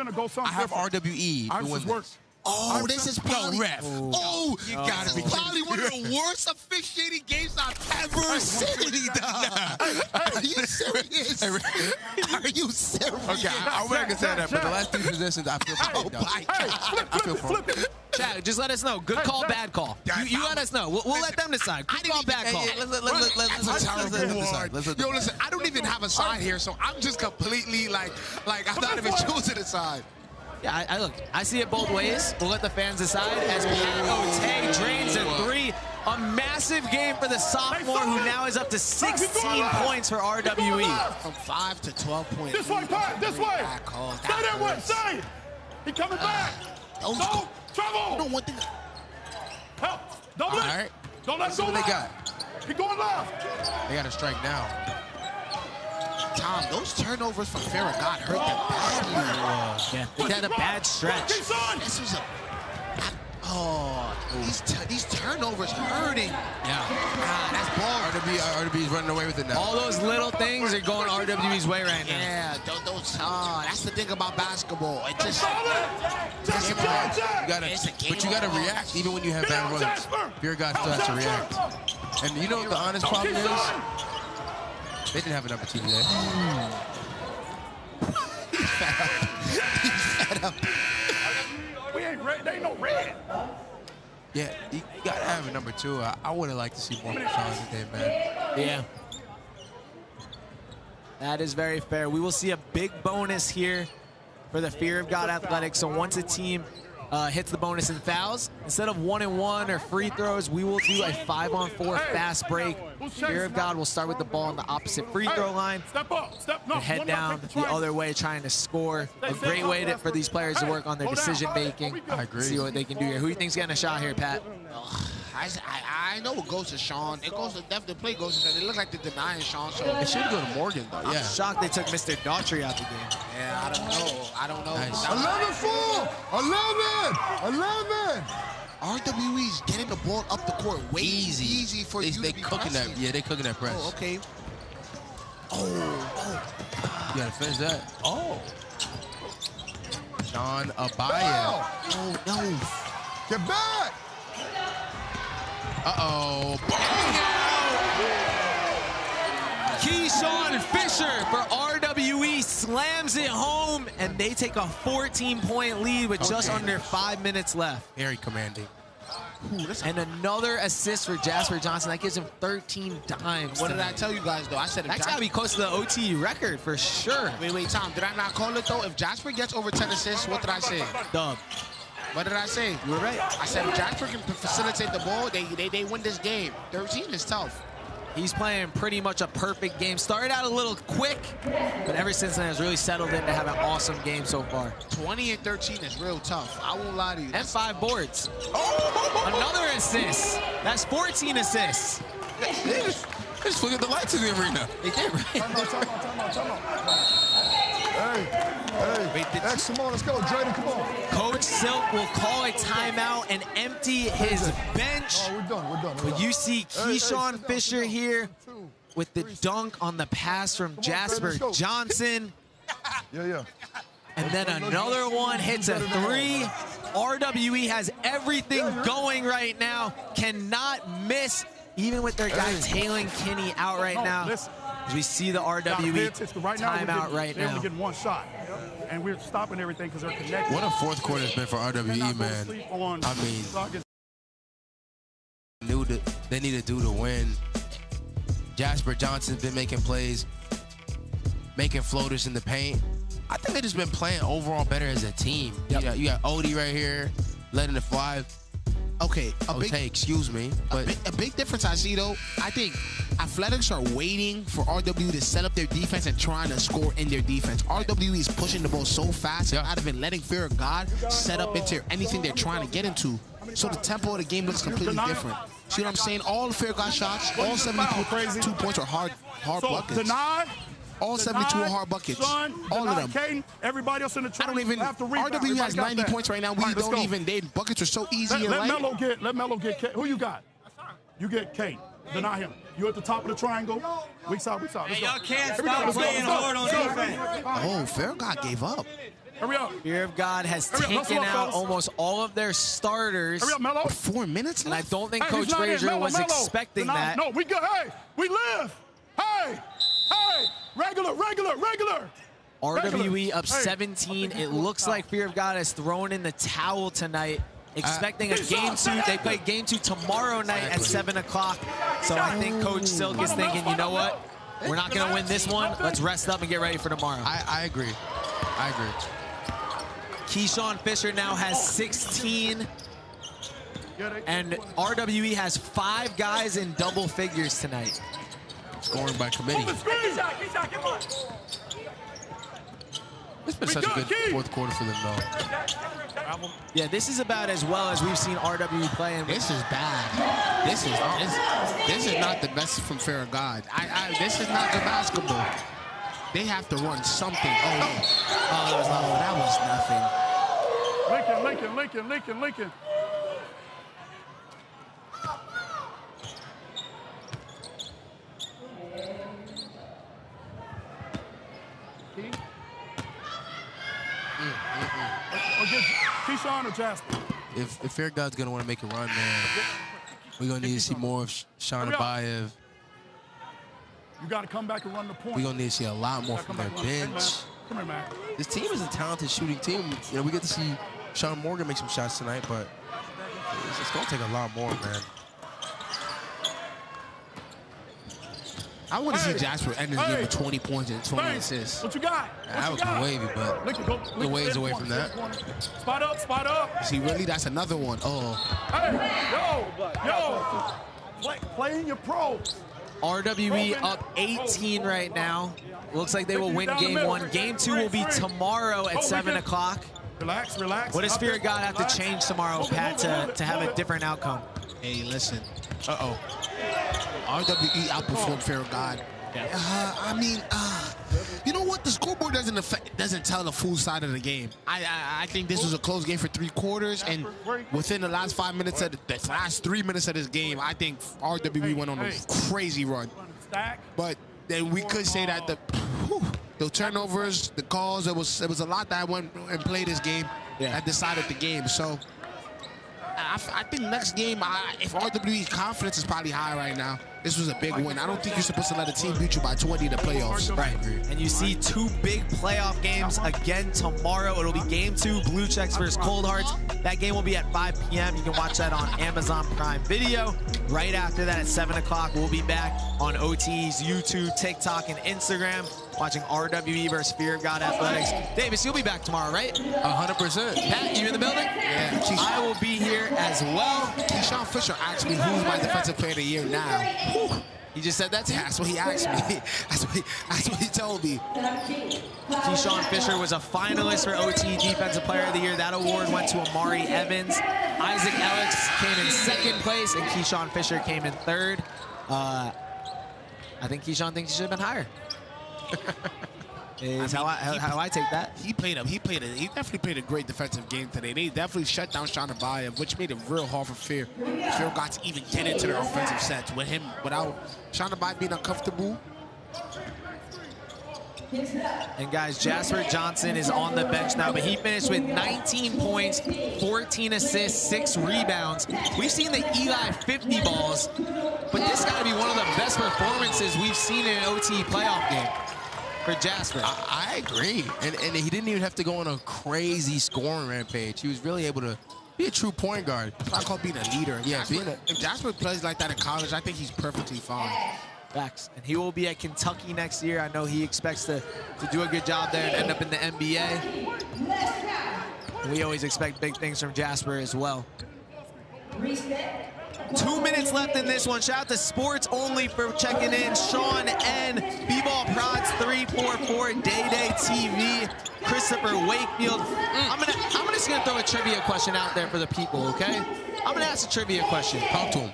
RWE doing this. Oh, this is probably ref. Oh, you gotta be probably one of the worst officiating games I've ever seen. Are you serious? Are you serious? Okay, I'm not gonna say that, but the last 3 possessions, I feel Oh my God. I feel for him. Chad, just let us know. Good call, bad call. You let us know. We'll let them decide. Good call, bad call. Yo, listen, I don't even have a side here, so I'm just completely like I'm not even choosing a side. Yeah, look, I see it both ways. We'll let the fans decide as Pat O'Tay drains a 3. A massive game for the sophomore, who now is up to 16 points for RWE. From 5 to 12 points. This way, Pat. This way. Stay that way. Stay. He coming back. No trouble. You know one thing. Help. Double it. Right. Don't let go. What they got? He going left. They got a strike now. Tom, those turnovers from Fear of God hurt them badly. Yeah, they had a bad stretch. This was a... these turnovers hurting. Yeah. That's ball. RWE's running away with it now. All those little things are going RWE's way right now. Yeah, that's the thing about basketball. It just... You gotta react even when you have bad runs. Fear of God still has to react. And you know what the honest problem is? They didn't have enough team today. He's fed up. We ain't red. They ain't no red. Yeah, you gotta have a number 2. I would have liked to see more from Sean today, man. Yeah. That is very fair. We will see a big bonus here for the Fear of God Athletics. So once a team hits the bonus and fouls. Instead of 1-and-1 or free throws, we will do a 5-on-4 fast break. Fear of God will start with the ball on the opposite free throw line. And head down the other way trying to score. A great way for these players to work on their decision making. I agree. See what they can do here. Who do you think's getting a shot here, Pat? I know it goes to Shon. It goes to the play goes to. It looks like they're denying Shon. So It should go to Morgan though. I'm shocked they took Mr. Daughtry out the game. Yeah, I don't know. I don't know. Nice. 11-4. 11. RWE's getting the ball up the court way easy for you They to be cooking pressing. that. Yeah, they cooking that press. Oh, okay. You gotta finish that. Oh. Shon Abaev. Oh, no. Get back. Uh-oh. Keyshawn Fisher for RWE slams it home, and they take a 14-point lead with just under 5 minutes left. Very commanding. And another assist for Jasper Johnson. That gives him 13 dimes. What did I tell you guys, though? I said that's got to be close to the OTE record for sure. Wait, Tom. Did I not call it, though? If Jasper gets over 10 assists, what did I say? Dub. What did I say? You were right. I said if Jasper can facilitate the ball, they win this game. 13 is tough. He's playing pretty much a perfect game. Started out a little quick, but ever since then has really settled in to have an awesome game so far. 20 and 13 is real tough. I won't lie to you. And 5 boards. Another assist. That's 14 assists. They just flicked the lights in the arena. They did, right? Time out. Hey, X, come on, let's go. Drayden, come on. Coach Silk will call a timeout and empty his bench. Oh, we're done. But you see Keyshawn Fisher here with the dunk on the pass from Jasper Johnson. Yeah. And then another one hits a 3. RWE has everything going right now. Cannot miss, even with their guy tailing Kinney out right now. As we see the RWE timeout right now. They're only getting one shot. And we're stopping everything because they're connected. What a fourth quarter has been for RWE, man. I mean, knew that they need to do to win. Jasper Johnson's been making plays, making floaters in the paint. I think they've just been playing overall better as a team. Yep. You got Odie right here, letting it fly. Okay, excuse me. But a big difference I see, though, I think Athletics are waiting for RWE to set up their defense and trying to score in their defense. RWE is pushing the ball so fast and not even letting Fear of God set up into anything they're trying to get into. So the tempo of the game looks completely different. See what I'm saying? All the Fear of God shots, all 72 points are hard buckets. Deny. All 72 are hard buckets. All of them. Caden, everybody else in the I don't even. RWE has 90 points right now. We don't even. Their buckets are so easy and light. Let Melo get. Who you got? You get Kane. Deny him. You at the top of the triangle. Weak side. Let's go. Y'all can't stop playing hard on defense. Oh, Fear of God gave up. Hurry up. Fear of God has taken out almost all of their starters. Hurry up, Melo. 4 minutes left. And I don't think Coach he's Frazier was expecting that. No, we good. Hey, we live. Hey, regular. RWE up 17. It looks like Fear of God has thrown in the towel tonight, expecting a game 2. They play game 2 tomorrow night at 7 o'clock. So I think Coach Silk is thinking, you know what? We're not going to win this one. Let's rest up and get ready for tomorrow. I agree. Keyshawn Fisher now has 16. And RWE has 5 guys in double figures tonight. Scoring by committee. It's been such a good fourth quarter for them, though. Yeah, this is about as well as we've seen RWE play. This is bad. This is not the best from Fear of God. This is not the basketball. They have to run something. That was nothing. Lincoln. Keyshawn or Jasper? If Fear of God's gonna want to make a run, man, we're gonna need to see more of Shon Abaev. You got to come back and run the point. We're gonna need to see a lot more from their bench. Come here, man. This team is a talented shooting team. You know, we get to see Sean Morgan make some shots tonight, but it's gonna take a lot more, man. I want to see Jasper end this game with 20 points and 20 assists. What you got? That would be wavy, but the ways away from that. Spot up, spot up. See, really, that's another one. Oh. Hey, yo. Playing your pros. RWE up 18 right now. Looks like they will win game 1. Game 2 will be tomorrow at 7 o'clock. Relax, relax. What does Spirit God have to change tomorrow, Pat, to have a different outcome? Hey, listen. Uh-oh. RWE outperformed Fear of God. I mean, you know what? The scoreboard doesn't tell the full side of the game. I think this was a close game for 3 quarters, and within the last 5 minutes of the last 3 minutes of this game, I think RWE went on a crazy run. But then we could say that the turnovers, the calls, it was a lot that went and played this game that decided the game. So I think next game, if RWE's confidence is probably high right now, this was a big win. I don't think you're supposed to let a team beat you by 20 in the playoffs. Right. And you see 2 big playoff games again tomorrow. It'll be game 2, Blue Checks versus Cold Hearts. That game will be at 5 p.m. You can watch that on Amazon Prime Video. Right after that at 7 o'clock, we'll be back on OTE's YouTube, TikTok, and Instagram watching RWE versus Fear of God Athletics. Davis, you'll be back tomorrow, right? 100%. Pat, you in the building? Yeah. I will be here as well. Keyshawn Fisher asked me who's my defensive player of the year now. He just said that to you? That's what he asked me. That's what he told me. Keyshawn Fisher was a finalist for OT Defensive Player of the Year. That award went to Amari Evans. Isaac Ellis came in 2nd place, and Keyshawn Fisher came in 3rd. I think Keyshawn thinks he should have been higher. Is how I take that. He definitely played a great defensive game today. They definitely shut down Shon Abaev, which made it real hard for Fear God to even get into their offensive sets. Without Shon Abaev being uncomfortable. And guys, Jasper Johnson is on the bench now, but he finished with 19 points, 14 assists, 6 rebounds. We've seen the Eli 50 balls, but this got to be one of the best performances we've seen in an OTE playoff game for Jasper. I agree. And he didn't even have to go on a crazy scoring rampage. He was really able to be a true point guard. That's what I call being a leader. Yeah, if Jasper plays like that in college, I think he's perfectly fine. Facts. And he will be at Kentucky next year. I know he expects to do a good job there and end up in the NBA. And we always expect big things from Jasper as well. 2 minutes left in this one. Shout out to Sports Only for checking in. Sean N, B-Ball Prods 344, Day Day TV, Christopher Wakefield. I'm just gonna throw a trivia question out there for the people, okay? I'm gonna ask a trivia question. Talk to him.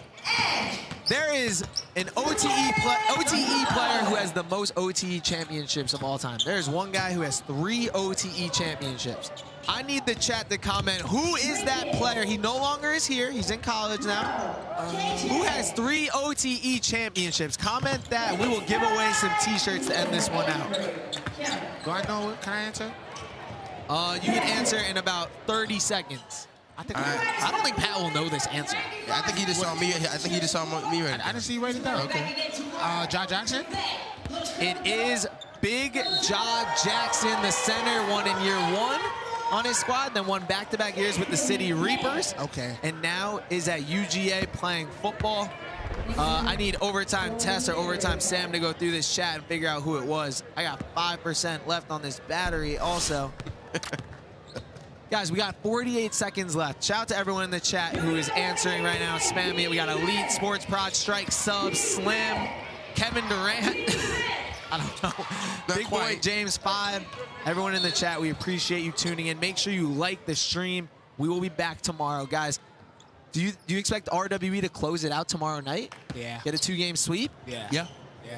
There is an OTE player who has the most OTE championships of all time. There's one guy who has 3 OTE championships. I need the chat to comment, who is that player? He no longer is here. He's in college now. Who has 3 OTE championships? Comment that, and we will give away some T-shirts to end this one out. Do I know? Can I answer? You can answer in about 30 seconds. I don't think Pat will know this answer. Yeah, I think he just saw me. I think he just saw me right now. I didn't see you write it down. Okay. Ja Jackson? It is Big Ja Jackson, the center, won in year 1 on his squad, then won back-to-back years with the City Reapers. Okay. And now is at UGA playing football. I need Overtime Tess or Overtime Sam to go through this chat and figure out who it was. I got 5% left on this battery also. Guys, we got 48 seconds left. Shout out to everyone in the chat who is answering right now. Spam me. We got Elite, Sports Prod, Strike, Sub, Slim, Kevin Durant. I don't know. Big Boy James 5. Everyone in the chat, we appreciate you tuning in. Make sure you like the stream. We will be back tomorrow. Guys, do you expect RWE to close it out tomorrow night? Yeah. Get a 2-game sweep? Yeah. Yeah.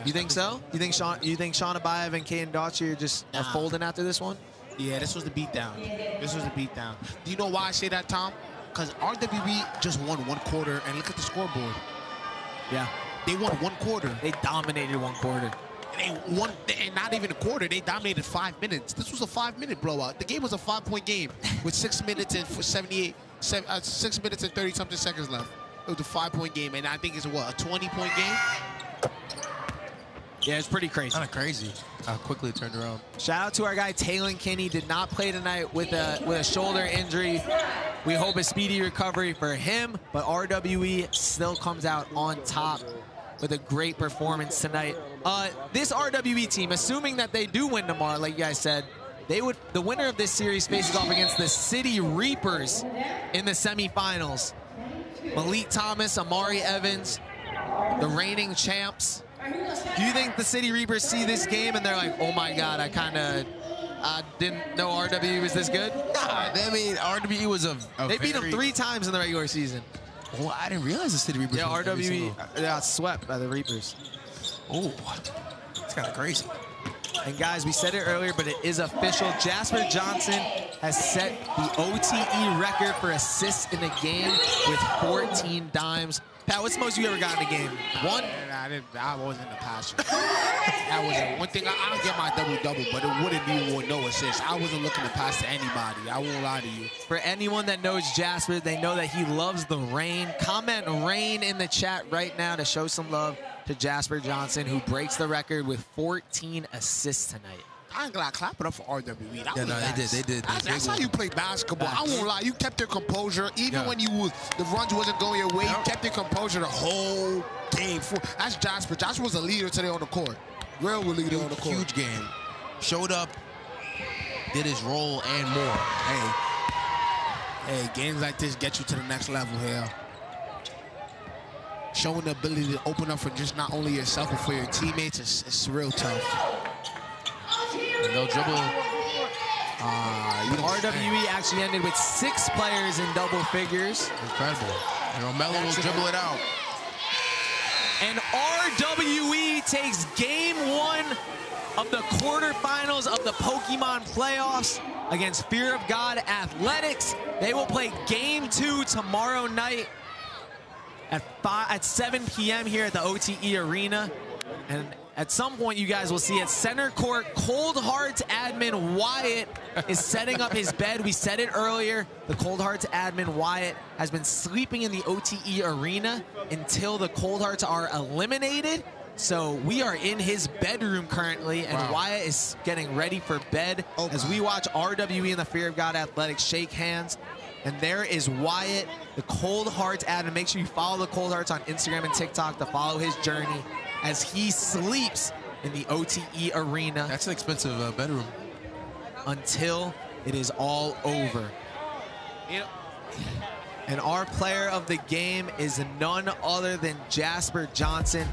You think so? You think Shon Abaev and Caden Daughtry are just are folding after this one? Yeah, this was the beatdown. This was the beatdown. Do you know why I say that, Tom? Because RWE just won 1 quarter, and look at the scoreboard. Yeah. They won 1 quarter. They dominated 1 quarter. They won, and not even a quarter. They dominated 5 minutes. This was a 5-minute blowout. The game was a 5-point game with 6 minutes and 6 minutes and 30-something seconds left. It was a 5-point game, and I think it's a 20-point game. Yeah, it's pretty crazy. Kind of crazy how quickly it turned around. Shout out to our guy Taylon Kinney. Did not play tonight with a shoulder injury. We hope a speedy recovery for him, but RWE still comes out on top. with a great performance tonight. This RWE team, assuming that they do win tomorrow, like you guys said, the winner of this series faces off against the City Reapers in the semifinals. Malik Thomas, Amari Evans, the reigning champs. Do you think the City Reapers see this game and they're like, oh my God, I didn't know RWE was this good? Nah, I mean, RWE was They beat them 3 times in the regular season. Well, I didn't realize the City Reapers. Yeah, RWE got swept by the Reapers. Oh, it's kind of crazy. And guys, we said it earlier, but it is official. Jasper Johnson has set the OTE record for assists in a game with 14 dimes. Pat, what's the most you ever got in a game? 1? I wasn't a passer. That wasn't one thing. I'll get my double-double, but it wouldn't be with no assists. I wasn't looking to pass to anybody. I won't lie to you. For anyone that knows Jasper, they know that he loves the rain. Comment rain in the chat right now to show some love to Jasper Johnson, who breaks the record with 14 assists tonight. I ain't gonna clap it up for RWE. Yeah, no, they did. That's how you play basketball. I won't lie. You kept your composure. Even when the runs wasn't going your way, you kept your composure the whole game. That's Jasper. Jasper was a leader today on the court. Real leader on the court. Huge game. Showed up, did his role and more. Hey, games like this get you to the next level here. Showing the ability to open up for just not only yourself, but for your teammates, it's real tough. And they'll dribble. RWE actually ended with 6 players in double figures. Incredible. And Romelo will dribble it out. And RWE takes game 1 of the quarterfinals of the Pokemon playoffs against Fear of God Athletics. They will play game 2 tomorrow night at 7 p.m. here at the OTE Arena. And at some point, you guys will see at center court, Cold Hearts admin Wyatt is setting up his bed. We said it earlier. The Cold Hearts admin Wyatt has been sleeping in the OTE Arena until the Cold Hearts are eliminated. So we are in his bedroom currently, and Wyatt is getting ready for bed as we watch RWE and the Fear of God Athletics shake hands. And there is Wyatt, the Cold Hearts admin. Make sure you follow the Cold Hearts on Instagram and TikTok to follow his journey as he sleeps in the OTE Arena. That's an expensive bedroom. Until it is all over. And our player of the game is none other than Jasper Johnson.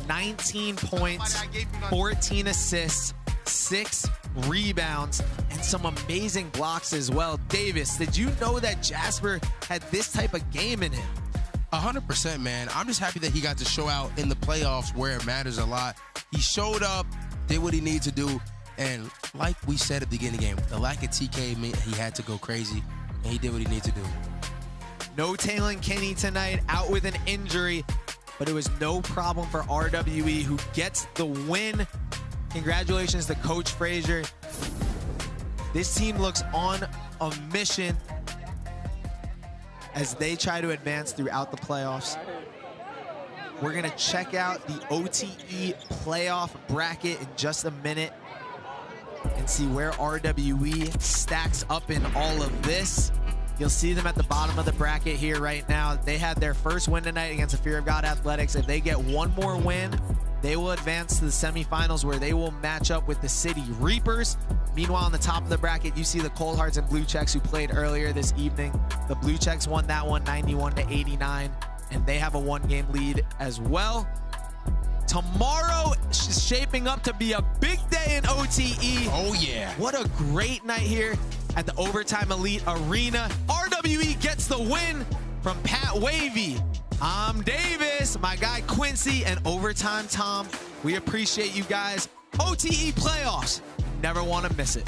19 points, 14 assists, 6 rebounds, and some amazing blocks as well. Davis, did you know that Jasper had this type of game in him? 100%, man. I'm just happy that he got to show out in the playoffs where it matters a lot. He showed up, did what he needed to do, and like we said at the beginning of the game, the lack of TK meant he had to go crazy, and he did what he needed to do. No Taylon Kinney tonight, out with an injury, but it was no problem for RWE, who gets the win. Congratulations to Coach Frazier. This team looks on a mission as they try to advance throughout the playoffs. We're gonna check out the OTE playoff bracket in just a minute and see where RWE stacks up in all of this. You'll see them at the bottom of the bracket here right now. They had their first win tonight against the Fear of God Athletics. If they get one more win, they will advance to the semifinals where they will match up with the City Reapers. Meanwhile, on the top of the bracket, you see the Cold Hearts and Blue Checks who played earlier this evening. The Blue Checks won that one 91-89, and they have a 1-game lead as well. Tomorrow is shaping up to be a big day in OTE. Oh, yeah. What a great night here at the Overtime Elite Arena. RWE gets the win from Pat Wavy. I'm Davis, my guy Quincy, and Overtime Tom. We appreciate you guys. OTE playoffs. Never want to miss it.